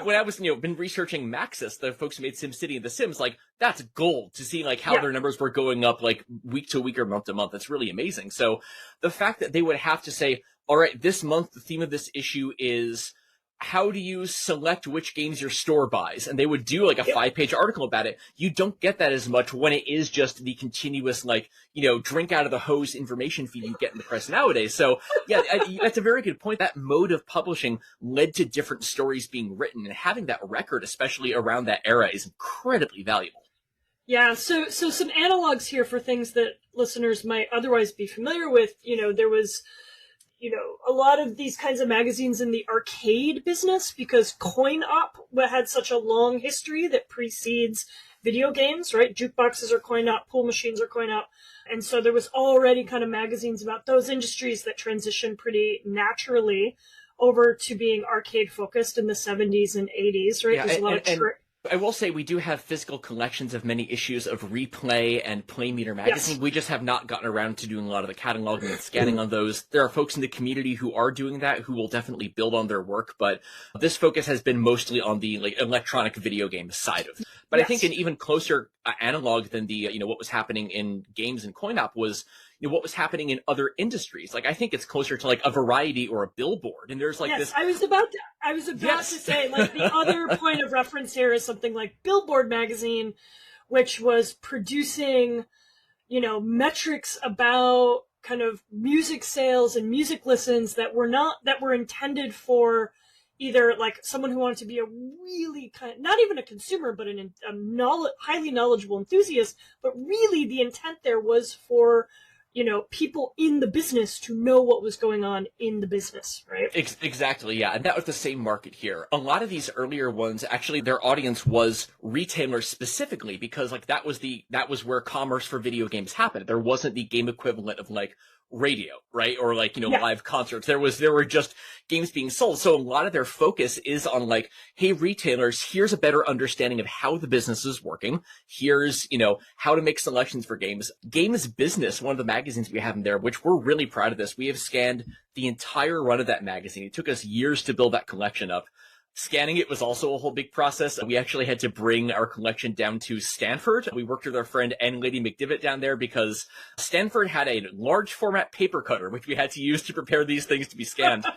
when I was, been researching Maxis, the folks who made SimCity and The Sims, like that's gold to see like how their numbers were going up like week to week or month to month. It's really amazing. So the fact that they would have to say, all right, this month, the theme of this issue is how do you select which games your store buys? And they would do like a 5-page article about it. You don't get that as much when it is just the continuous, like, drink out of the hose information feed you get in the press nowadays. So yeah, that's a very good point. That mode of publishing led to different stories being written, and having that record, especially around that era, is incredibly valuable. Yeah, so some analogs here for things that listeners might otherwise be familiar with. There was a lot of these kinds of magazines in the arcade business because coin-op had such a long history that precedes video games, right? Jukeboxes are coin-op, pool machines are coin-op. And so there was already kind of magazines about those industries that transitioned pretty naturally over to being arcade-focused in the 70s and 80s, right? Yeah, There's a lot of I will say we do have physical collections of many issues of Replay and Playmeter magazine. Yes. We just have not gotten around to doing a lot of the cataloging and scanning on those. There are folks in the community who are doing that, who will definitely build on their work, but this focus has been mostly on the like electronic video game side of it. But I think an even closer analog than the what was happening in games and coin-op was what was happening in other industries. Like I think it's closer to like a Variety or a Billboard, and there's like this. I was about to say, like, the other point of reference here is something like Billboard magazine, which was producing, metrics about kind of music sales and music listens that were intended for either like someone who wanted to be a really not even a consumer, but a highly knowledgeable enthusiast, but really the intent there was for people in the business to know what was going on in the business, right? Exactly, yeah. And that was the same market here. A lot of these earlier ones, actually, their audience was retailers specifically because, like, that was where commerce for video games happened. There wasn't the game equivalent of, like, radio, right? Or like, live concerts. There were just games being sold. So a lot of their focus is on like, hey, retailers, here's a better understanding of how the business is working. Here's, how to make selections for games. Games Business, one of the magazines we have in there, which we're really proud of this. We have scanned the entire run of that magazine. It took us years to build that collection up. Scanning it was also a whole big process. We actually had to bring our collection down to Stanford. We worked with our friend N. Lady McDivitt down there because Stanford had a large format paper cutter, which we had to use to prepare these things to be scanned.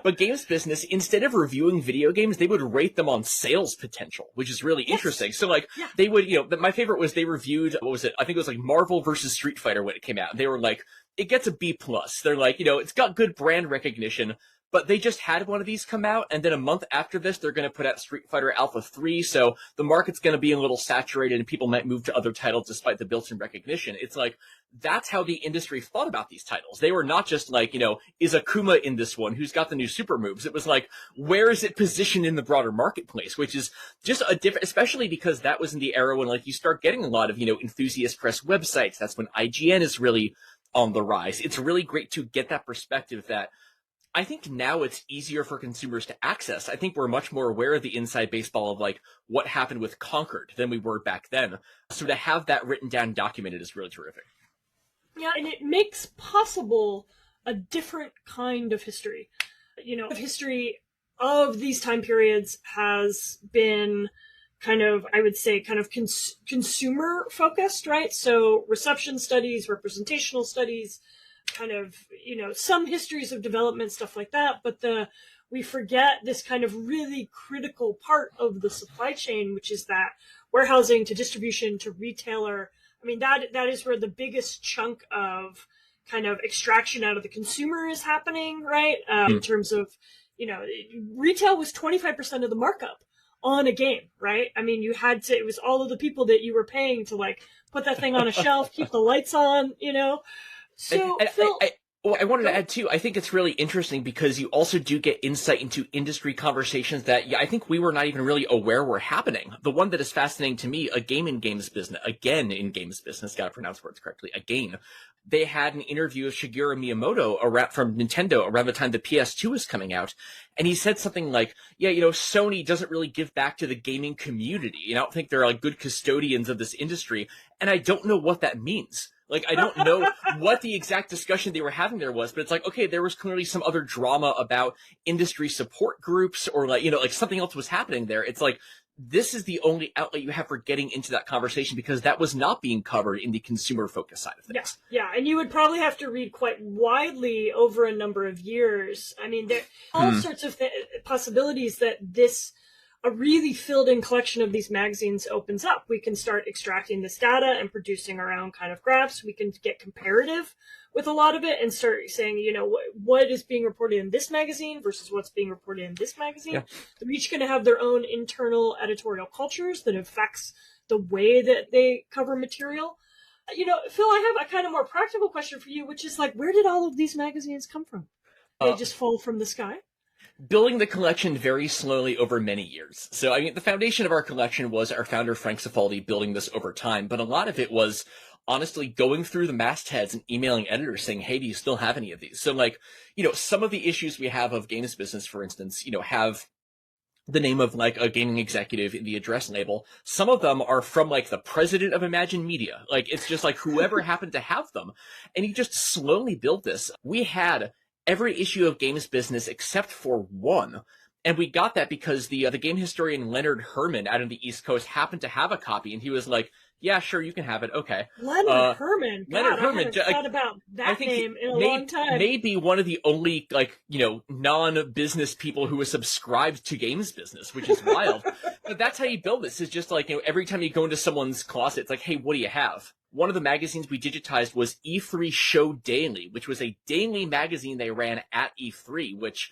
But Games Business, instead of reviewing video games, they would rate them on sales potential, which is really interesting. So like they would, my favorite was they reviewed, what was it? I think it was like Marvel versus Street Fighter when it came out. They were like, it gets a B+. They're like, it's got good brand recognition. But they just had one of these come out, and then a month after this, they're going to put out Street Fighter Alpha 3, so the market's going to be a little saturated, and people might move to other titles despite the built-in recognition. It's like, that's how the industry thought about these titles. They were not just like, is Akuma in this one? Who's got the new super moves? It was like, where is it positioned in the broader marketplace? Which is just a different, especially because that was in the era when, like, you start getting a lot of, enthusiast press websites. That's when IGN is really on the rise. It's really great to get that perspective that I think now it's easier for consumers to access. I think we're much more aware of the inside baseball of like what happened with Concord than we were back then. So to have that written down, documented is really terrific. Yeah, and it makes possible a different kind of history. The history of these time periods has been kind of, I would say, kind of consumer focused, right? So reception studies, representational studies, kind of, some histories of development, stuff like that, but we forget this kind of really critical part of the supply chain, which is that warehousing to distribution to retailer. I mean, that is where the biggest chunk of kind of extraction out of the consumer is happening, right? In terms of, retail was 25% of the markup on a game, right? I mean, it was all of the people that you were paying to like put that thing on a shelf, keep the lights on, you know? So, Phil, Well, I wanted to add too, I think it's really interesting because you also do get insight into industry conversations that I think we were not even really aware were happening. The one that is fascinating to me, again in games business, gotta pronounce words correctly, again. They had an interview with Shigeru Miyamoto from Nintendo around the time the PS2 was coming out. And he said something like, yeah, Sony doesn't really give back to the gaming community. I don't think they're like good custodians of this industry. And I don't know what that means. Like, I don't know what the exact discussion they were having there was, but it's like, okay, there was clearly some other drama about industry support groups or like something else was happening there. It's like, this is the only outlet you have for getting into that conversation because that was not being covered in the consumer focus side of things. Yeah. And you would probably have to read quite widely over a number of years. I mean, there are all sorts of possibilities that a really filled in collection of these magazines opens up. We can start extracting this data and producing our own kind of graphs. We can get comparative with a lot of it and start saying, what is being reported in this magazine versus what's being reported in this magazine. Yeah. They're each going to have their own internal editorial cultures that affects the way that they cover material. Phil, I have a kind of more practical question for you, which is like, where did all of these magazines come from? They just fall from the sky? Building the collection very slowly over many years. So, I mean, the foundation of our collection was our founder, Frank Cifaldi, building this over time. But a lot of it was honestly going through the mastheads and emailing editors saying, hey, do you still have any of these? So, like, some of the issues we have of games business, for instance, have the name of like a gaming executive in the address label. Some of them are from like the president of Imagine Media. Like, it's just like whoever happened to have them. And you just slowly build this. We had every issue of Games Business except for one. And we got that because the game historian Leonard Herman out on the East Coast happened to have a copy, and he was like, yeah, sure, you can have it. Okay. Leonard Herman. God, Leonard Herman. I haven't thought about that name in a long time. Maybe one of the only, non-business people who was subscribed to Games Business, which is wild. But that's how you build this, is just like, every time you go into someone's closet, it's like, hey, what do you have? One of the magazines we digitized was E3 Show Daily, which was a daily magazine they ran at E3, which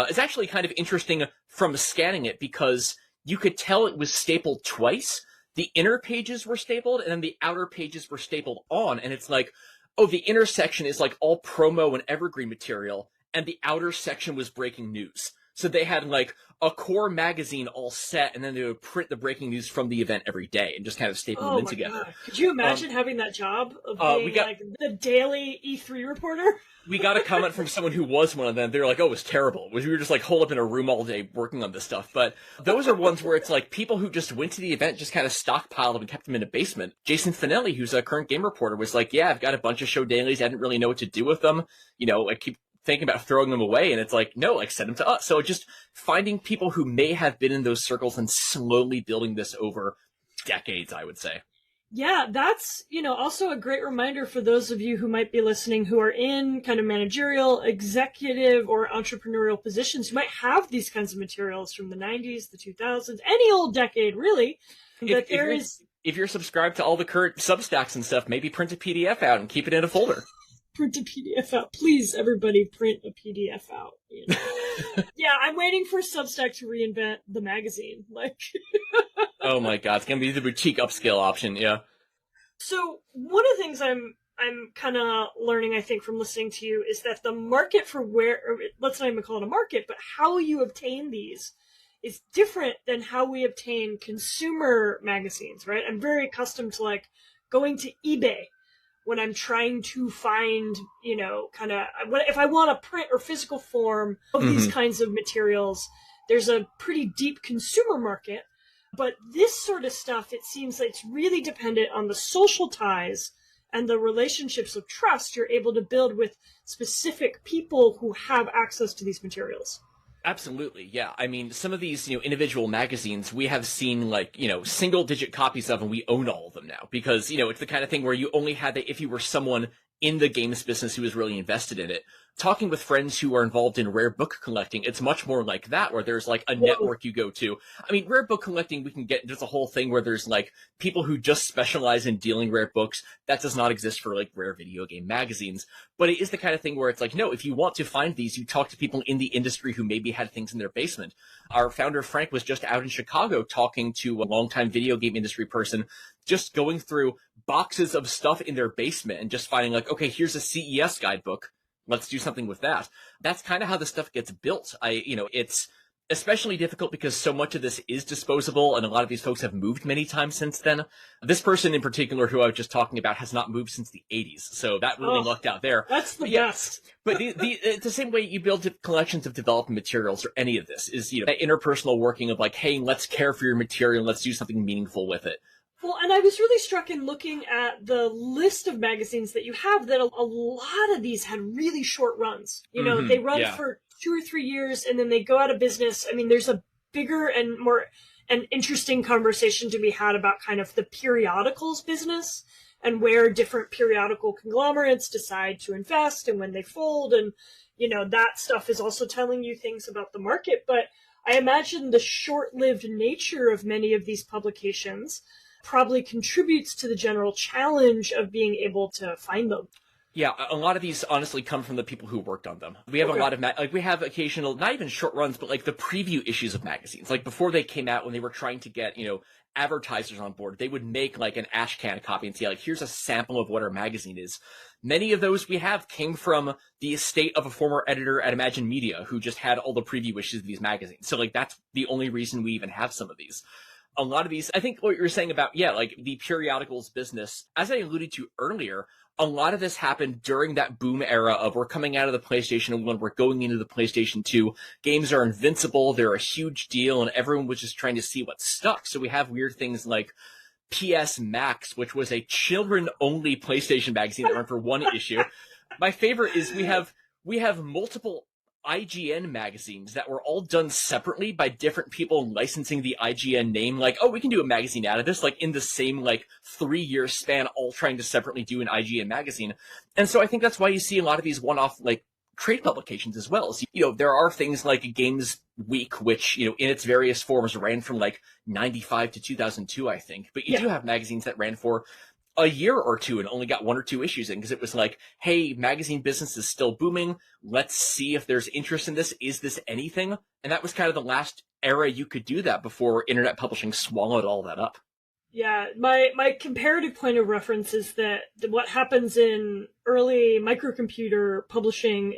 is actually kind of interesting from scanning it because you could tell it was stapled twice. The inner pages were stapled and then the outer pages were stapled on. And it's like, oh, the inner section is like all promo and evergreen material, and the outer section was breaking news. So they had like a core magazine all set, and then they would print the breaking news from the event every day and just kind of staple them in together. God. Could you imagine having that job of being like the daily E3 reporter? We got a comment from someone who was one of them. They were like, oh, it was terrible. We were just like holed up in a room all day working on this stuff. But those are ones where it's like people who just went to the event just kind of stockpiled them and kept them in a basement. Jason Finelli, who's a current game reporter, was like, yeah, I've got a bunch of show dailies. I didn't really know what to do with them. I keep thinking about throwing them away, and it's like, no, like send them to us. So just finding people who may have been in those circles and slowly building this over decades, I would say. Yeah, that's, also a great reminder for those of you who might be listening who are in kind of managerial, executive, or entrepreneurial positions who might have these kinds of materials from the 90s, the 2000s, any old decade, really. If you're subscribed to all the current Substacks and stuff, maybe print a PDF out and keep it in a folder. Print a PDF out. Please, everybody, print a PDF out. Yeah, I'm waiting for Substack to reinvent the magazine. Oh my God, it's gonna be the boutique upscale option. Yeah. So one of the things I'm kind of learning, I think, from listening to you is that the market for let's not even call it a market, but how you obtain these is different than how we obtain consumer magazines, right? I'm very accustomed to going to eBay when I'm trying to find, if I want a print or physical form of these kinds of materials, there's a pretty deep consumer market. But this sort of stuff, it seems like it's really dependent on the social ties and the relationships of trust you're able to build with specific people who have access to these materials. Absolutely, yeah. I mean, some of these, individual magazines we have seen single-digit copies of, and we own all of them now because, it's the kind of thing where you only had that if you were someone in the games business who is really invested in it. Talking with friends who are involved in rare book collecting, it's much more like that, where there's like a network you go to. I mean, rare book collecting, we can get, there's a whole thing where there's like people who just specialize in dealing rare books. That does not exist for like rare video game magazines. But it is the kind of thing where it's like, no, if you want to find these, you talk to people in the industry who maybe had things in their basement. Our founder, Frank, was just out in Chicago talking to a longtime video game industry person, just going through boxes of stuff in their basement and just finding like, okay, here's a CES guidebook. Let's do something with that. That's kind of how the stuff gets built. It's especially difficult because so much of this is disposable, and a lot of these folks have moved many times since then. This person in particular, who I was just talking about, has not moved since the 80s, so that really lucked out there. That's the best. But it's the same way you build collections of development materials or any of this is, that interpersonal working of like, hey, let's care for your material, let's do something meaningful with it. Well, and I was really struck in looking at the list of magazines that you have that a lot of these had really short runs. They run for 2 or 3 years and then they go out of business. I mean, there's a bigger and more an interesting conversation to be had about kind of the periodicals business and where different periodical conglomerates decide to invest and when they fold. And, that stuff is also telling you things about the market. But I imagine the short-lived nature of many of these publications probably contributes to the general challenge of being able to find them. Yeah, a lot of these honestly come from the people who worked on them. We have a lot of, we have occasional, not even short runs, but like the preview issues of magazines. Like before they came out, when they were trying to get, advertisers on board, they would make like an ashcan copy and say like, here's a sample of what our magazine is. Many of those we have came from the estate of a former editor at Imagine Media who just had all the preview issues of these magazines. So like that's the only reason we even have some of these. A lot of these, I think what you're saying about, like the periodicals business, as I alluded to earlier, a lot of this happened during that boom era of we're coming out of the PlayStation 1, we're going into the PlayStation 2. Games are invincible, they're a huge deal, and everyone was just trying to see what stuck. So we have weird things like PS Max, which was a children-only PlayStation magazine that ran for one issue. My favorite is we have multiple IGN magazines that were all done separately by different people licensing the IGN name. Like, oh, we can do a magazine out of this, like in the same 3-year span, all trying to separately do an IGN magazine. And so I think that's why you see a lot of these one-off trade publications as well. So, there are things like Games Week, which, in its various forms ran from 95 to 2002, I think. But you do have magazines that ran for a year or two and only got 1 or 2 issues in because it was like, hey, magazine business is still booming. Let's see if there's interest in this. Is this anything? And that was kind of the last era you could do that before internet publishing swallowed all that up. Yeah, my comparative point of reference is that what happens in early microcomputer publishing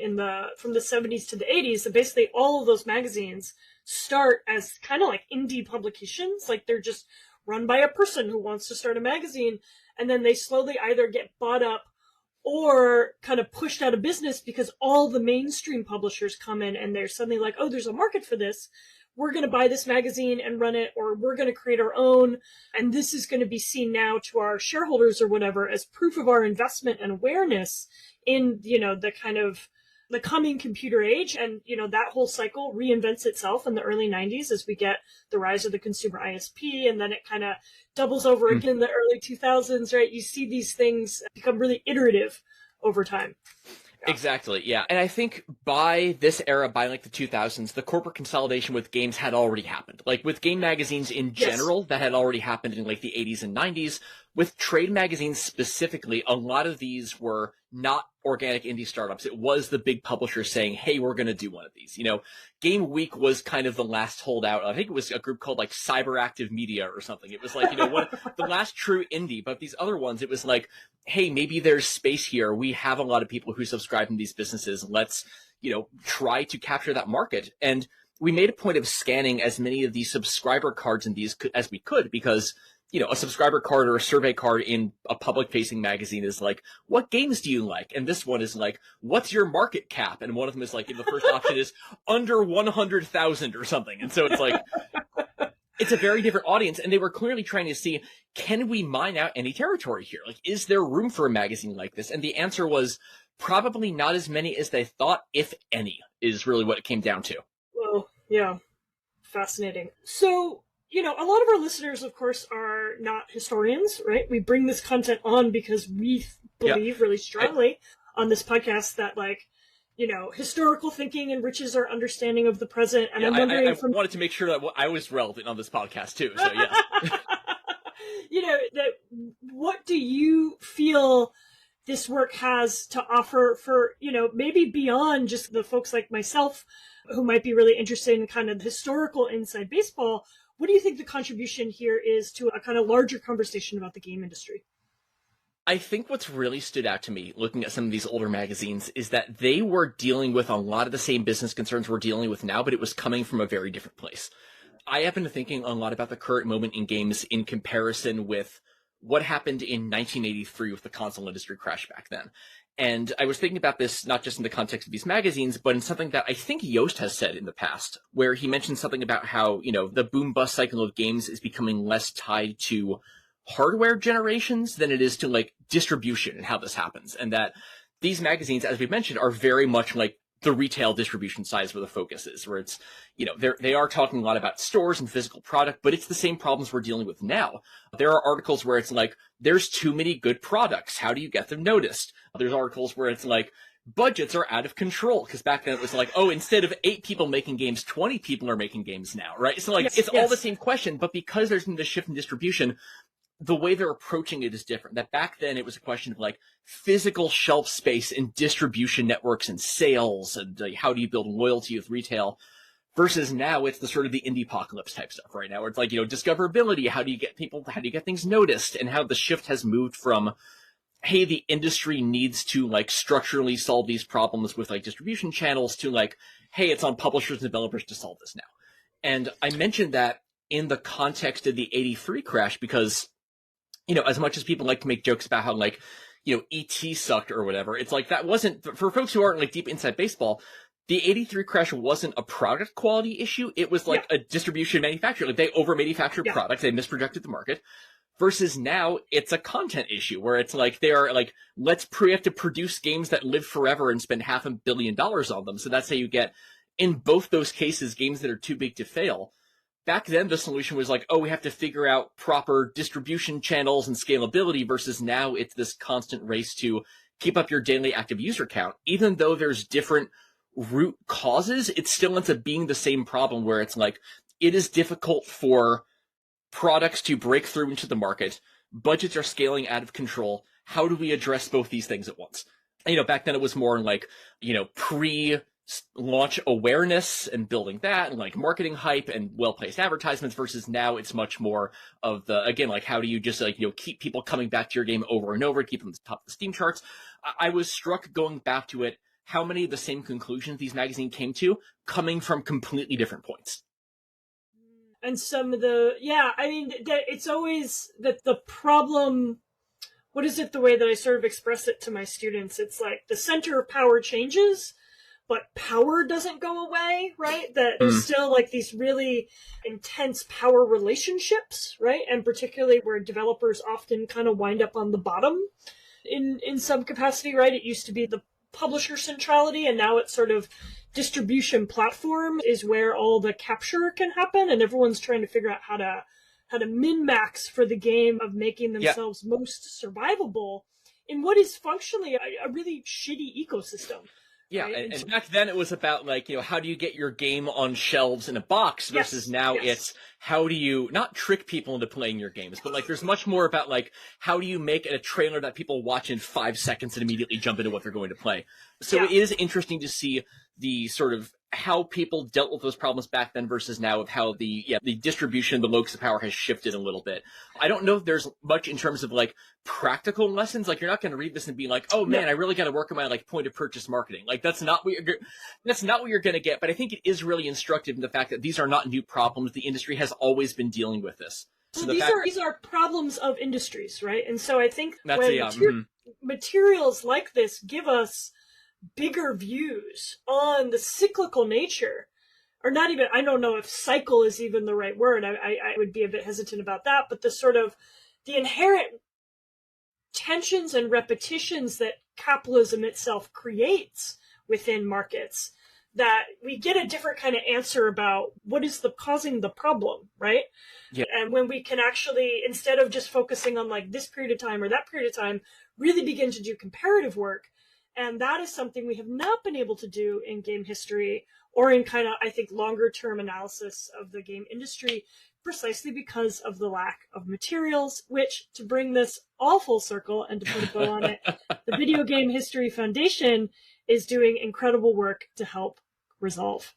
from the 70s to the 80s, that basically all of those magazines start as kind of like indie publications. Like they're just run by a person who wants to start a magazine, and then they slowly either get bought up or kind of pushed out of business because all the mainstream publishers come in and they're suddenly like, oh, there's a market for this. We're going to buy this magazine and run it, or we're going to create our own. And this is going to be seen now to our shareholders or whatever as proof of our investment and awareness in, the kind of the coming computer age. And, that whole cycle reinvents itself in the early 90s as we get the rise of the consumer ISP. And then it kind of doubles over again in the early 2000s, right? You see these things become really iterative over time. Yeah. Exactly, yeah. And I think by this era, by the 2000s, the corporate consolidation with games had already happened. With game magazines in general, that had already happened in the 80s and 90s. With trade magazines specifically, a lot of these were not organic indie startups. It was the big publishers saying, hey, we're going to do one of these. Game Week was kind of the last holdout. I think it was a group called Cyberactive Media or something. It was the last true indie. But these other ones, it was hey, maybe there's space here. We have a lot of people who subscribe in these businesses. Let's, try to capture that market. And we made a point of scanning as many of these subscriber cards in these as we could because a subscriber card or a survey card in a public-facing magazine is what games do you like? And this one is what's your market cap? And one of them is the first option is under 100,000 or something. And so it's it's a very different audience. And they were clearly trying to see, can we mine out any territory here? Is there room for a magazine like this? And the answer was probably not as many as they thought, if any, is really what it came down to. Well, yeah. Fascinating. So, you know, a lot of our listeners, of course, are not historians, right? We bring this content on because we believe really strongly on this podcast that, like, you know, historical thinking enriches our understanding of the present. And I'm wondering, I wanted to make sure that I was relevant on this podcast too. So yes, you know, that what do you feel this work has to offer for, you know, maybe beyond just the folks like myself who might be really interested in kind of historical inside baseball? What do you think the contribution here is to a kind of larger conversation about the game industry? I think what's really stood out to me looking at some of these older magazines is that they were dealing with a lot of the same business concerns we're dealing with now, but it was coming from a very different place. I have been thinking a lot about the current moment in games in comparison with what happened in 1983 with the console industry crash back then. And I was thinking about this not just in the context of these magazines, but in something that I think Yost has said in the past, where he mentioned something about how, you know, the boom-bust cycle of games is becoming less tied to hardware generations than it is to, like, distribution and how this happens. And that these magazines, as we mentioned, are very much like the retail distribution size where the focus is, where it's, you know, they are talking a lot about stores and physical product, but it's the same problems we're dealing with now. There are articles where it's like, there's too many good products. How do you get them noticed? There's articles where it's like, budgets are out of control. Because back then it was like, oh, instead of 8 people making games, 20 people are making games now, right? So, like, it's all the same question, but because there's been this shift in distribution, the way they're approaching it is different. That back then it was a question of, like, physical shelf space and distribution networks and sales and how do you build loyalty with retail, versus now it's the sort of the indie apocalypse type stuff right now where it's like, you know, discoverability, how do you get things noticed, and how the shift has moved from, hey, the industry needs to, like, structurally solve these problems with, like, distribution channels to, like, hey, it's on publishers and developers to solve this now. And I mentioned that in the context of the 83 crash because, you know, as much as people like to make jokes about how, like, you know, ET sucked or whatever, it's like that wasn't, for folks who aren't, like, deep inside baseball, the 83 crash wasn't a product quality issue. It was like a distribution manufacturer. Like, they over manufactured products. They misprojected the market. Versus now it's a content issue where it's like, they are like, we have to produce games that live forever and spend $500 million on them. So that's how you get, in both those cases, games that are too big to fail. Back then, the solution was like, oh, we have to figure out proper distribution channels and scalability, versus now it's this constant race to keep up your daily active user count. Even though there's different root causes, it still ends up being the same problem where it's like, it is difficult for products to break through into the market. Budgets are scaling out of control. How do we address both these things at once? You know, back then it was more like, you know, pre-launch awareness and building that and, like, marketing hype and well-placed advertisements, versus now it's much more of the, again, like, how do you just, like, you know, keep people coming back to your game over and over, keep them at the top of the Steam charts. I was struck going back to it, how many of the same conclusions these magazines came to, coming from completely different points. And some of the, I mean, it's always that the problem, what is it, the way that I sort of express it to my students? It's like the center of power changes, but power doesn't go away, right? That there's still, like, these really intense power relationships, right? And particularly where developers often kind of wind up on the bottom in some capacity, right? It used to be the publisher centrality, and now it's sort of distribution platform is where all the capture can happen, and everyone's trying to figure out how to min-max for the game of making themselves most survivable in what is functionally a really shitty ecosystem. Yeah, right? and back then it was about, like, you know, how do you get your game on shelves in a box, versus now it's how do you not trick people into playing your games, but, like, there's much more about, like, how do you make a trailer that people watch in 5 seconds and immediately jump into what they're going to play. So it is interesting to see the sort of how people dealt with those problems back then versus now, of how the distribution, the locus of power has shifted a little bit. I don't know if there's much in terms of, like, practical lessons. Like, you're not going to read this and be like, oh man, I really got to work on my, like, point of purchase marketing. Like, that's not what you're going to get. But I think it is really instructive in the fact that these are not new problems. The industry has always been dealing with this. So these are problems of industries, right? And so I think when materials like this give us bigger views on the cyclical nature, or not even, I don't know if cycle is even the right word. I would be a bit hesitant about that, but the sort of the inherent tensions and repetitions that capitalism itself creates within markets, that we get a different kind of answer about what is the causing the problem, right? Yeah. And when we can actually, instead of just focusing on like this period of time or that period of time, really begin to do comparative work. And that is something we have not been able to do in game history or in kind of, I think, longer term analysis of the game industry, precisely because of the lack of materials, which, to bring this all full circle and to put a bow on it, the Video Game History Foundation is doing incredible work to help resolve.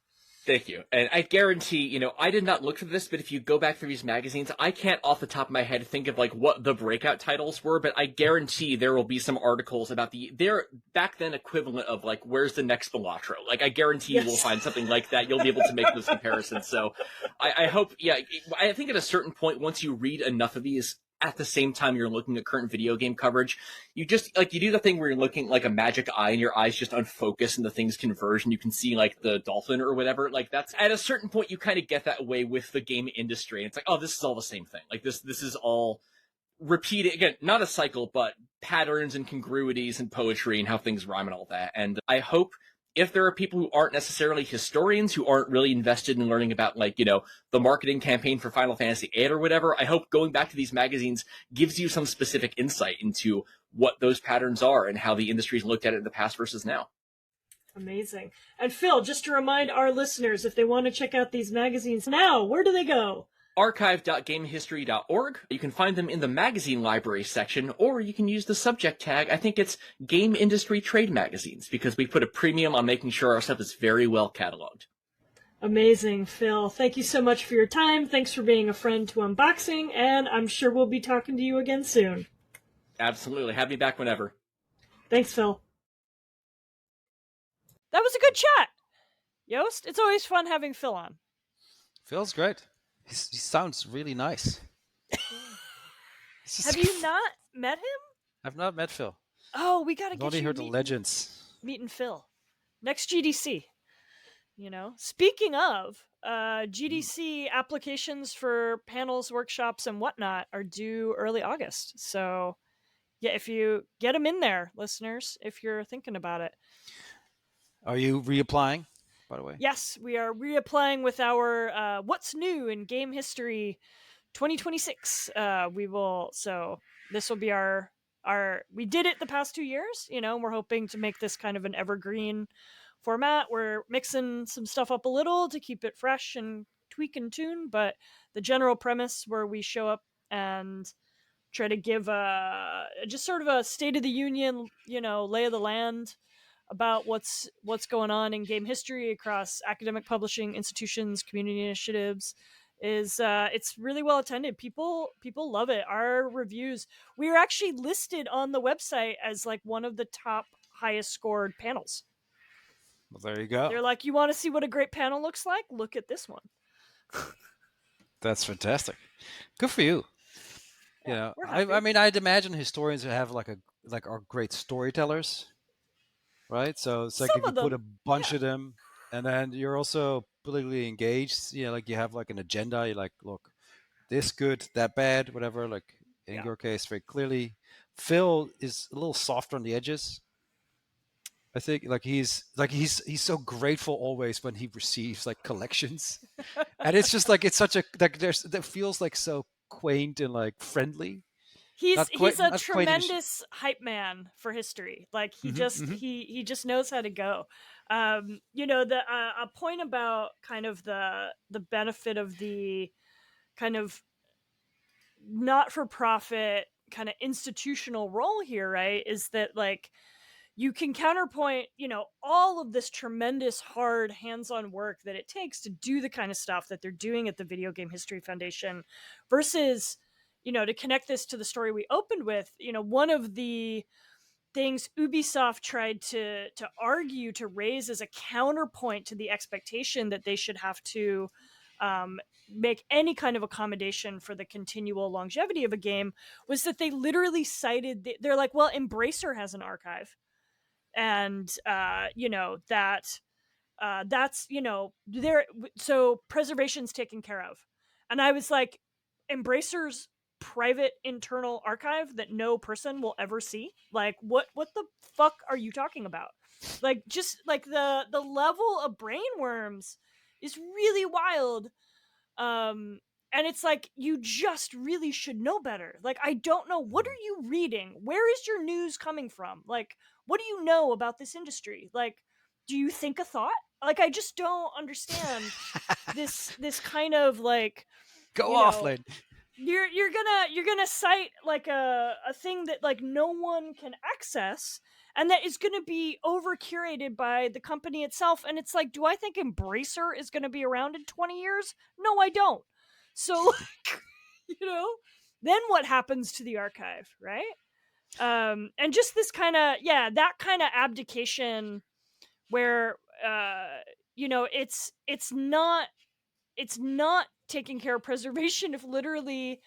Thank you. And I guarantee, I did not look for this, but if you go back through these magazines, I can't off the top of my head think of like what the breakout titles were, but I guarantee there will be some articles about their back then equivalent of like, where's the next Balatro? Like, I guarantee you will find something like that. You'll be able to make those comparisons. So I hope, yeah, I think at a certain point, once you read enough of these, at the same time you're looking at current video game coverage, you just like you do the thing where you're looking like a magic eye and your eyes just unfocus and the things converge and you can see like the dolphin or whatever. Like that's at a certain point you kind of get that way with the game industry. And it's like, oh, this is all the same thing. Like this is all repeated again, not a cycle, but patterns and congruities and poetry and how things rhyme and all that. And I hope if there are people who aren't necessarily historians, who aren't really invested in learning about like, the marketing campaign for Final Fantasy VIII or whatever, I hope going back to these magazines gives you some specific insight into what those patterns are and how the industry's looked at it in the past versus now. Amazing. And Phil, just to remind our listeners, if they want to check out these magazines now, where do they go? Archive.gamehistory.org. You can find them in the magazine library section, or you can use the subject tag. I think it's Game Industry Trade Magazines, because we put a premium on making sure our stuff is very well cataloged. Amazing, Phil. Thank you so much for your time. Thanks for being a friend to unboxing, and I'm sure we'll be talking to you again soon. Absolutely. Have me back whenever. Thanks, Phil. That was a good chat. Yost, it's always fun having Phil on. Phil's great. He sounds really nice. Have you not met him? I've not met Phil. Oh, we gotta I've get only you heard the legends. Meeting Phil next GDC. Speaking of GDC, applications for panels, workshops, and whatnot are due early August. So, yeah, if you get them in there, listeners, if you're thinking about it. Are you reapplying, by the way? Yes, we are reapplying with our What's New in Game History 2026. So this will be our we did it the past 2 years, we're hoping to make this kind of an evergreen format. We're mixing some stuff up a little to keep it fresh and tweak and tune, but the general premise where we show up and try to give just sort of a state of the union, lay of the land about what's going on in game history across academic publishing institutions, community initiatives is it's really well attended. People love it. Our reviews, we are actually listed on the website as like one of the top highest scored panels. Well, there you go. They're like, you want to see what a great panel looks like? Look at this one. That's fantastic. Good for you. Yeah, I mean, I'd imagine historians who have are great storytellers, right? So it's like Some if you of them, put a bunch of them, and then you're also politically engaged. Like you have like an agenda. You're like, look, this good, that bad, whatever. Like in your case, very clearly, Phil is a little softer on the edges. I think he's so grateful always when he receives like collections, and it's just like it's such a that feels like so quaint and like friendly. He's a tremendous hype man for history. Like he he just knows how to go. A point about kind of the benefit of the kind of not for profit kind of institutional role here, right? Is that like you can counterpoint, all of this tremendous hard hands-on work that it takes to do the kind of stuff that they're doing at the Video Game History Foundation versus, to connect this to the story we opened with, one of the things Ubisoft tried to argue to raise as a counterpoint to the expectation that they should have to make any kind of accommodation for the continual longevity of a game was that they literally cited, they're like, well, Embracer has an archive. And that's there, so preservation's taken care of. And I was like, Embracer's private internal archive that no person will ever see. Like, what the fuck are you talking about? Like, just like the level of brain worms is really wild. um and it's like, you just really should know better. Like, I don't know, what Mhm. are you reading? Where is your news coming from? Like, what do you know about this industry? Like, do you think a thought? Like, I just don't understand this kind of like, Go you off, know, Laine. you're gonna cite like a thing that like no one can access, and that is gonna be over curated by the company itself. And it's like, do I think Embracer is gonna be around in 20 years? No, I don't. So like, then what happens to the archive, right? And just this kind of, yeah, that kind of abdication where it's not taking care of preservation if literally,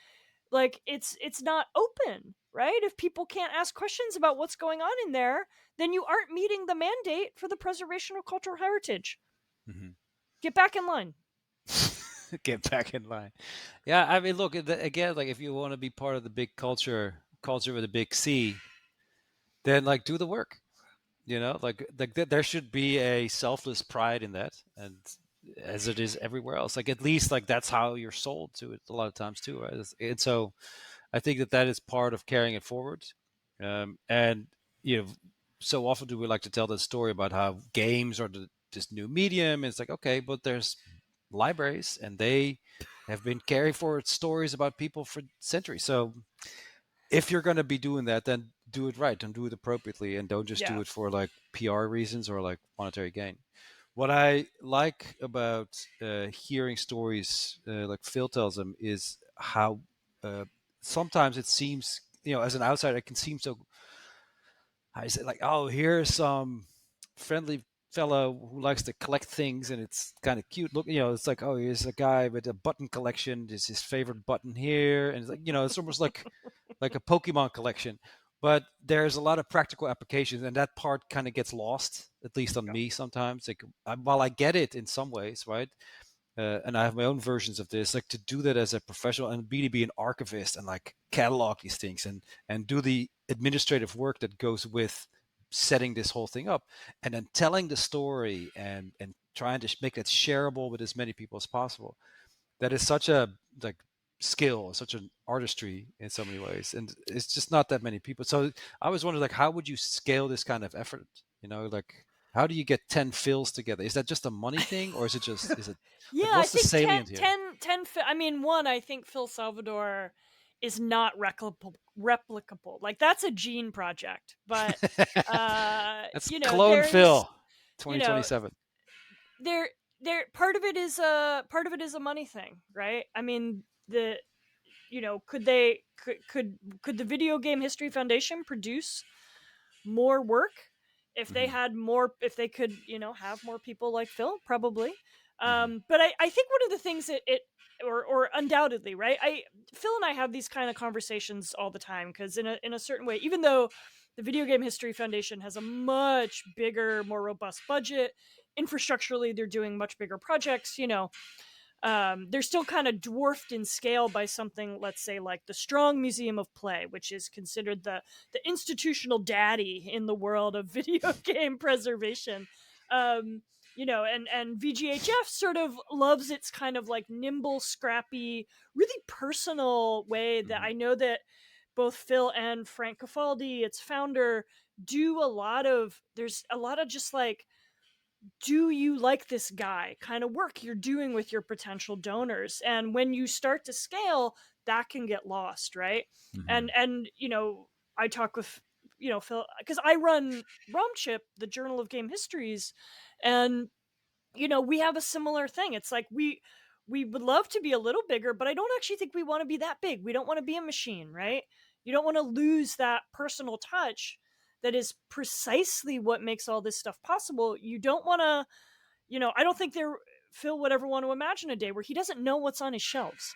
like, it's not open, right? If people can't ask questions about what's going on in there, then you aren't meeting the mandate for the preservation of cultural heritage. Mhm. Get back in line. Get back in line. Yeah, I mean, look again. Like, if you want to be part of the big culture with a big C, then like do the work. There should be a selfless pride in that, and as it is everywhere else. Like, at least like that's how you're sold to it a lot of times too, right? And so I think that that is part of carrying it forward. And you know, so often do we like to tell the story about how games are this new medium. And it's like, okay, but there's libraries, and they have been carrying forward stories about people for centuries. So if you're going to be doing that, then do it right and do it appropriately, and don't just do Yeah. it for like PR reasons or like monetary gain. What I like about hearing stories like Phil tells them is how uh, sometimes it seems, as an outsider, it can seem so. I say like, oh, here's some friendly fellow who likes to collect things, and it's kind of cute. Look, it's like, oh, here's a guy with a button collection. This is his favorite button here, and it's like, it's almost like a Pokemon collection. But there's a lot of practical applications, and that part kind of gets lost, at least on Yeah. me sometimes. Like, while I get it in some ways, right? And I have my own versions of this, like to do that as a professional and be an archivist and like catalog these things and do the administrative work that goes with setting this whole thing up, and then telling the story and trying to make it shareable with as many people as possible. That is such a like skill, such an artistry in so many ways, and it's just not that many people. So I was wondering, like, how would you scale this kind of effort? Like, how do you get 10 fills together? Is that just a money thing, or is it like, Yeah, I what's the think 10, salient here? 10, 10. I mean, one, I think Phil Salvador is not replicable. Like, that's a gene project. But, That's clone Phil you know, 2027. there, part of it is a money thing, right? I mean, could the Video Game History Foundation produce more work if they Hmm. had more, if they could, have more people like Phil? Probably. Hmm. But I think one of the things that it or undoubtedly, right? Phil and I have these kind of conversations all the time, because in a certain way, even though the Video Game History Foundation has a much bigger, more robust budget, infrastructurally they're doing much bigger projects, they're still kind of dwarfed in scale by something, let's say, like the Strong Museum of Play, which is considered the institutional daddy in the world of video game preservation. And VGHF sort of loves its kind of like nimble, scrappy, really personal way that Hmm. I know that both Phil and Frank Cafaldi, its founder, do a lot of. There's a lot of just like, do you like this guy kind of work you're doing with your potential donors. And when you start to scale, that can get lost, right? Hmm. And I talk with Phil, because I run ROMchip, the Journal of Game Histories, and we have a similar thing. It's like, we would love to be a little bigger, but I don't actually think we want to be that big. We don't want to be a machine, right? You don't want to lose that personal touch that is precisely what makes all this stuff possible. You don't want to, I don't think Phil would ever want to imagine a day where he doesn't know what's on his shelves,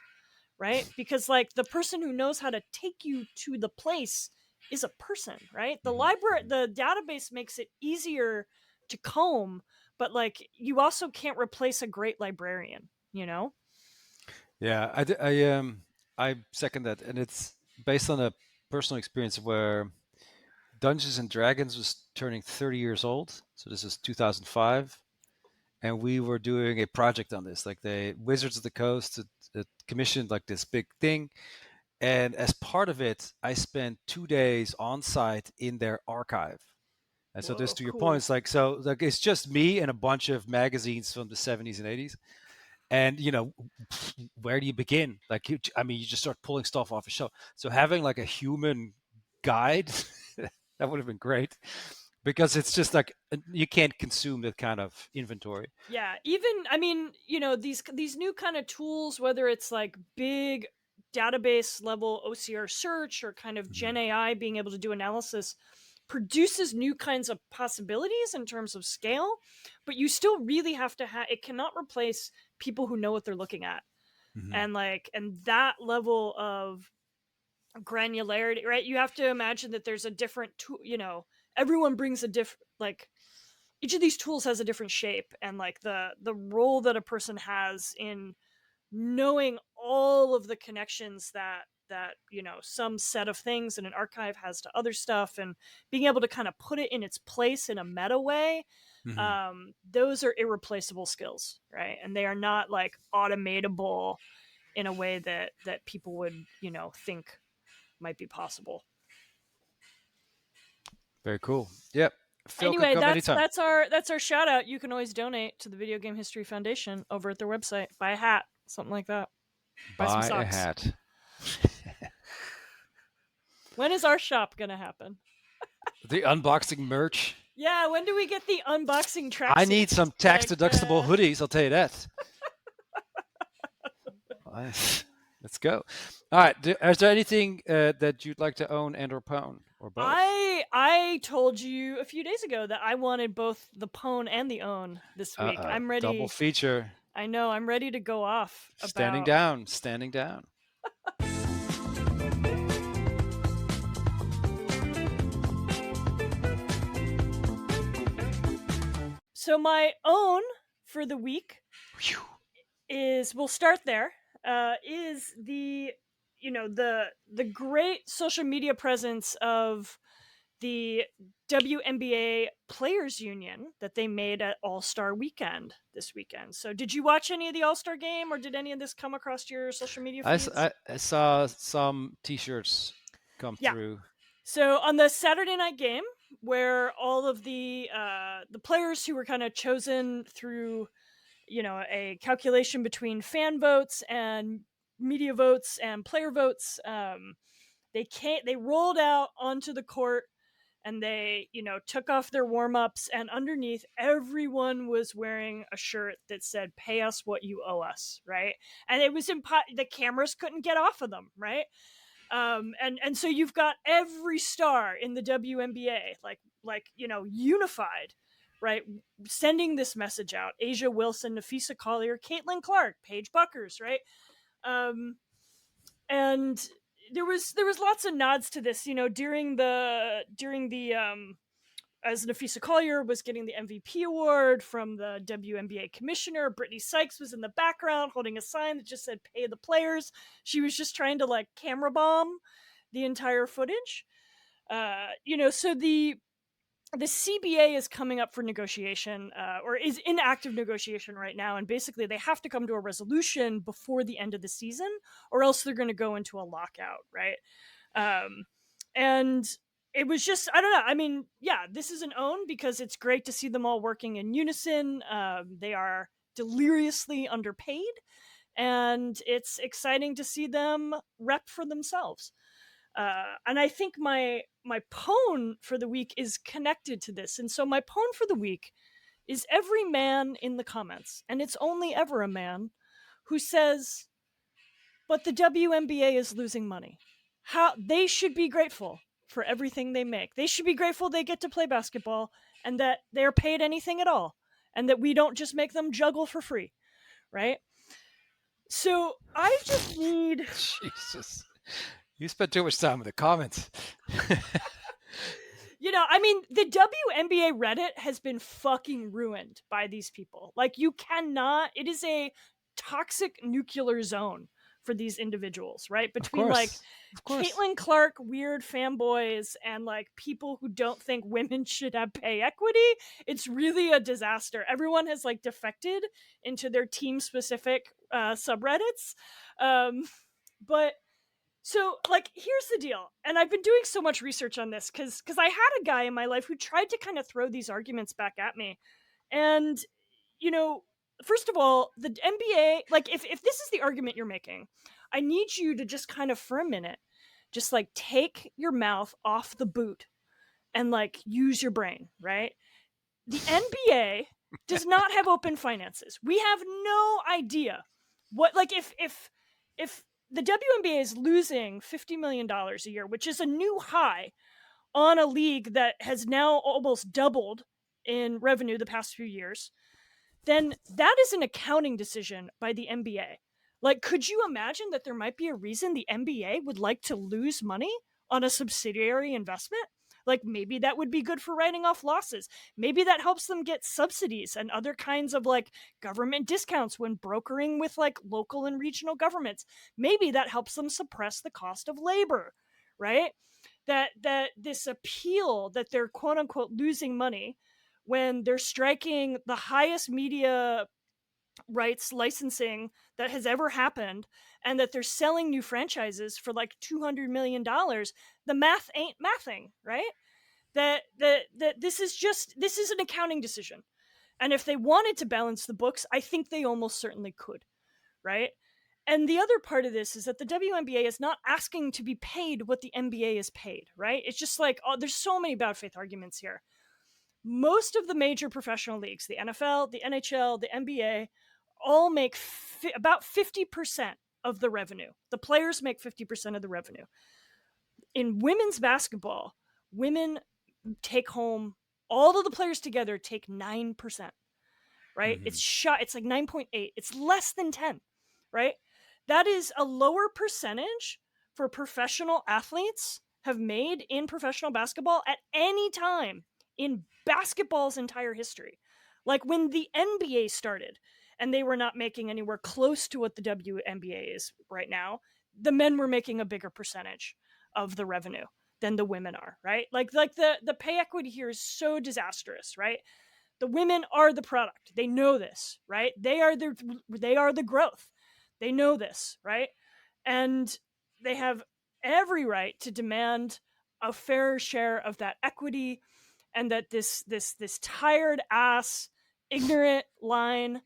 right? Because like, the person who knows how to take you to the place is a person, right? The Hmm. library, the database makes it easier to comb, but like, you also can't replace a great librarian, you know? Yeah, I second that, and it's based on a personal experience where Dungeons and Dragons was turning 30 years old. So this is 2005, and we were doing a project on this. Like the Wizards of the Coast it commissioned like this big thing, and as part of it, I spent 2 days on site in their archive. And so this, Whoa, to your point, cool. it's like so like it's just me and a bunch of magazines from the 70s and 80s. And where do you begin? Like I mean, you just start pulling stuff off a shelf. So having like a human guide, that would have been great, because it's just like you can't consume that kind of inventory. Yeah, even I mean, these new kind of tools, whether it's like big database level OCR search or kind of Gen Mhm. AI being able to do analysis, produces new kinds of possibilities in terms of scale, but you still really have to have it cannot replace people who know what they're looking at. Mhm. And that level of granularity, right? You have to imagine that there's a different tool, everyone brings a different, like, each of these tools has a different shape, and like the role that a person has in knowing all of the connections that some set of things in an archive has to other stuff, and being able to kind of put it in its place in a meta way. Mhm. Those are irreplaceable skills, right? And they are not like automatable in a way that people would think might be possible. Very cool. Yep. Phil can Anyway, come that's anytime. that's our that's our shout out. You can always donate to the Video Game History Foundation over at their website. Buy a hat, something like that. Buy some Buy a socks. hat. When is our shop gonna happen? The unboxing merch. Yeah, when do we get the unboxing I need tracksuits? some tax Like, deductible hoodies. I'll tell you that. Let's go. All right. Is there anything that you'd like to own and or pawn or both? I told you a few days ago that I wanted both the pwn and the own this week. I'm Double ready. feature. I know I'm ready to go off Standing about. down. Standing down. So my own for the week Whew. is, we'll start there. Is the great social media presence of the WNBA Players Union that they made at All Star Weekend this weekend. So, did you watch any of the All Star game, or did any of this come across your social media feeds? I saw some T-shirts come Yeah. through. So on the Saturday night game, where all of the players who were kind of chosen through a calculation between fan votes and media votes and player votes, they rolled out onto the court, and they took off their warm-ups, and underneath everyone was wearing a shirt that said "Pay us what you owe us," right? And it was the cameras couldn't get off of them, right? And so you've got every star in the WNBA unified, right, sending this message out. Asia Wilson, Nafisa Collier, Caitlin Clark, Paige Buckers, right? And there was lots of nods to this, during the as Nafisa Collier was getting the MVP award from the WNBA commissioner, Brittany Sykes was in the background holding a sign that just said "Pay the players." She was just trying to like camera bomb the entire footage. So the CBA is coming up for negotiation, or is in active negotiation right now, and basically they have to come to a resolution before the end of the season, or else they're going to go into a lockout, right? And it was just, I don't know. I mean, yeah, this is an own because it's great to see them all working in unison. They are deliriously underpaid, and it's exciting to see them rep for themselves. And I think my pwn for the week is connected to this. And so my pwn for the week is every man in the comments, and it's only ever a man, who says, "But the WNBA is losing money. How they should be grateful for everything they make. They should be grateful they get to play basketball, and that they're paid anything at all, and that we don't just make them juggle for free." Right? So I just need Jesus, you spent too much time in the comments. I mean, the WNBA Reddit has been fucking ruined by these people. Like, you cannot, it is a toxic nuclear zone for these individuals, right? Of Between like course, of course. Caitlin Clark weird fanboys and like people who don't think women should have pay equity, it's really a disaster. Everyone has like defected into their team specific subreddits. um but so like here's the deal, and I've been doing so much research on this because I had a guy in my life who tried to kind of throw these arguments back at me. And you know, first of all, the NBA, like if this is the argument you're making, I need you to just kind of for a minute just like take your mouth off the boot and like use your brain, right? The NBA does not have open finances. We have no idea what, like if the WNBA is losing $50 million a year, which is a new high on a league that has now almost doubled in revenue the past few years, then that is an accounting decision by the NBA. Like, could you imagine that there might be a reason the NBA would like to lose money on a subsidiary investment? Like, maybe that would be good for writing off losses. Maybe that helps them get subsidies and other kinds of like government discounts when brokering with like local and regional governments. Maybe that helps them suppress the cost of labor, right? That this appeal that they're quote unquote losing money when they're striking the highest media rights licensing that has ever happened, and that they're selling new franchises for like $200 million. The math ain't mathing, right? That this is an accounting decision. And if they wanted to balance the books, I think they almost certainly could, right? And the other part of this is that the WNBA is not asking to be paid what the NBA is paid, right? It's just like, oh, there's so many bad faith arguments here. Most of the major professional leagues, the NFL, the NHL, the NBA, all make about 50% of the revenue. The players make 50% of the revenue. In women's basketball, women take home, all of the players together take 9%, right? Mm-hmm. It's like 9.8. It's less than 10, right? That is a lower percentage for professional athletes have made in professional basketball at any time in basketball's entire history. Like when the NBA started and they were not making anywhere close to what the WNBA is right now, the men were making a bigger percentage of the revenue than the women are, right? Like the pay equity here is so disastrous, right? The women are the product. They know this, right? They are the growth. They know this, right? And they have every right to demand a fair share of that equity, and that this tired ass ignorant line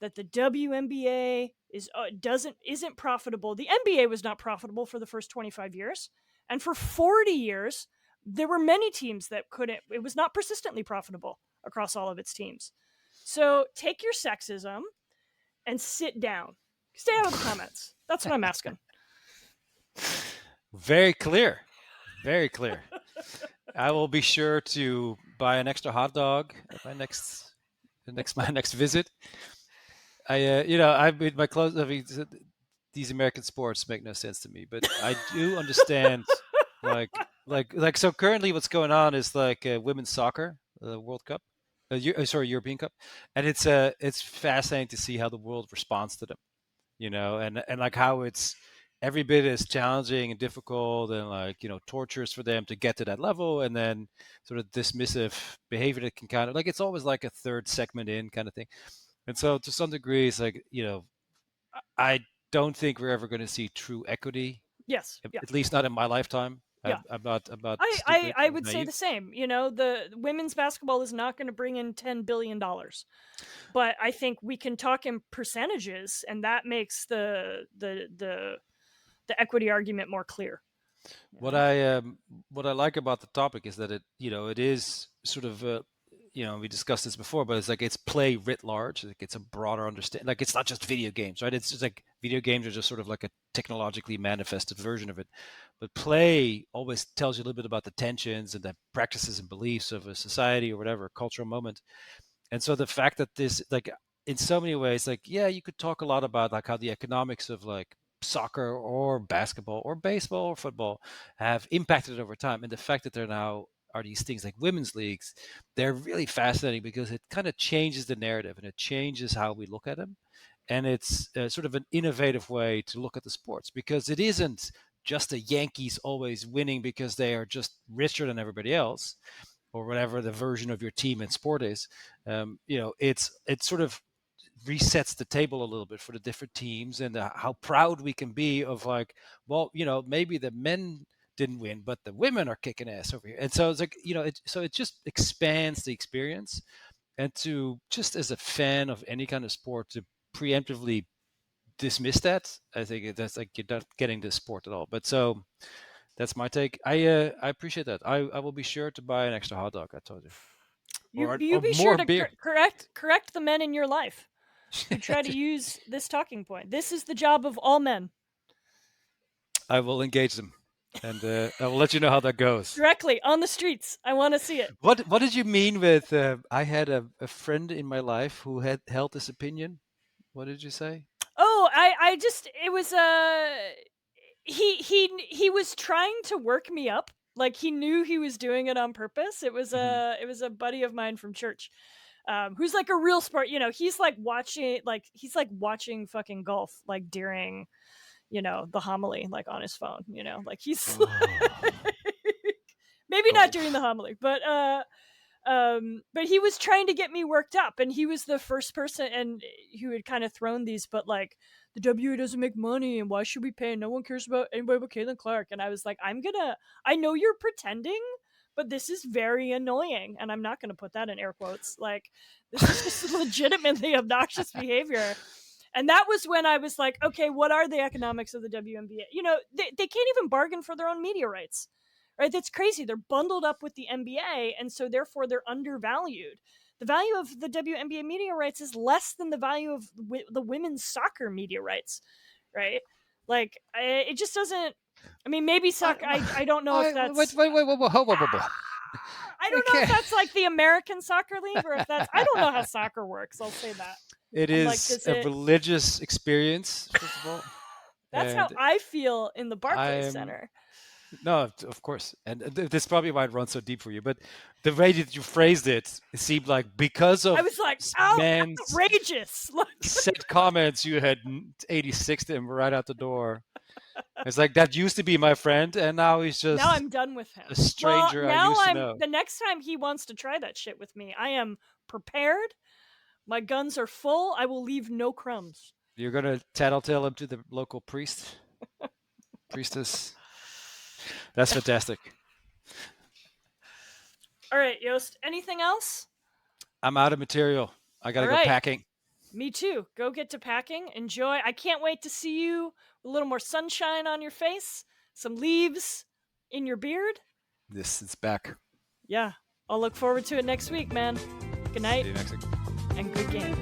that the WNBA isn't profitable. The NBA was not profitable for the first 25 years, and for 40 years there were many teams that couldn't. It was not persistently profitable across all of its teams. So take your sexism and sit down. Stay out of the comments. That's what I'm asking. Very clear. Very clear. I will be sure to buy an extra hot dog at my next visit. I mean, my clothes. I mean, these American sports make no sense to me, but I do understand. So currently, what's going on is like women's soccer, the World Cup, sorry, European Cup, and it's fascinating to see how the world responds to them. And like how it's every bit as challenging and difficult and like torturous for them to get to that level, and then sort of dismissive behavior that can kind of like it's always like a third segment in kind of thing. And so to some degree, it's like I don't think we're ever going to see true equity, Yes. Yeah. at least not in my lifetime. Yeah. I'm not I stupid I or would say naive. the same. The women's basketball is not going to bring in $10 billion, but I think we can talk in percentages, and that makes the equity argument more clear. What I like about the topic is that it is sort of we discussed this before, but it's like it's play writ large. Like it's a broader understanding. Like it's not just video games, right? It's just like video games are just sort of like a technologically manifested version of it. But play always tells you a little bit about the tensions and the practices and beliefs of a society or whatever cultural moment. And so the fact that this, like, in so many ways, like, yeah, you could talk a lot about like how the economics of like soccer or basketball or baseball or football have impacted it over time. And the fact that there now are these things like women's leagues, they're really fascinating because it kind of changes the narrative and it changes how we look at them. and it's sort of an innovative way to look at the sports, because it isn't just the Yankees always winning because they are just richer than everybody else, or whatever the version of your team in sport is. It sort of resets the table a little bit for the different teams, and how proud we can be of, like, well, maybe the men didn't win, but the women are kicking ass over here. And so it's like, it just expands the experience. And to just as a fan of any kind of sport, to preemptively dismiss that, I think that's like you're not getting the sport at all. But so that's my take. I appreciate that. I will be sure to buy an extra hot dog. I told you, You or be sure more to beer. correct the men in your life who try to use this talking point. This is the job of all men. I will engage them, and I will let you know how that goes. Directly on the streets. I want to see it. What did you mean with I had a friend in my life who had held this opinion? What did you say? Oh, I just it was he was trying to work me up. Like, he knew he was doing it on purpose. Hmm. It was a buddy of mine from church, who's like a real sport. He's like watching fucking golf, like during the homily, like on his phone. Like he's Oh, maybe not during the golf. homily, but he was trying to get me worked up, and he was the first person and who had kind of thrown these, but like, the WA doesn't make money, and why should we pay? No one cares about anybody but Caitlin Clark. And I was like, I know you're pretending, but this is very annoying, and I'm not gonna put that in air quotes. Like, this is just legitimately obnoxious behavior. And that was when I was like, okay, what are the economics of the WNBA? They can't even bargain for their own media rights, right? That's crazy. They're bundled up with the NBA, and so therefore they're undervalued. The value of the WNBA media rights is less than the value of the women's soccer media rights, right? Like, it just doesn't. I mean, maybe soccer. I don't know if that's. Wait. I don't know if Okay. that's like the American Soccer League, or if that's. I don't know how soccer works. I'll say that. It I'm like, is does a it? religious experience, first of all, That's how and I feel in the Barclays I'm Center. no, of course, and this is probably why it runs so deep for you. But the way that you phrased it, it seemed like because I of was like, man's outrageous! Like, said comments, you had 86 him right out the door. It's like, that used to be my friend, and now he's now just I'm done with a him. Well, stranger I now used to I'm. know. The next time he wants to try that shit with me, I am prepared. My guns are full. I will leave no crumbs. You're gonna tattletale him to the local priestess. That's fantastic. All right, Yost. Anything else? I'm out of material. I All gotta go right. packing. Me too. Go get to packing. Enjoy. I can't wait to see you with a little more sunshine on your face, some leaves in your beard. This is back. Yeah. I'll look forward to it next week, man. Good night See you next week. and good game.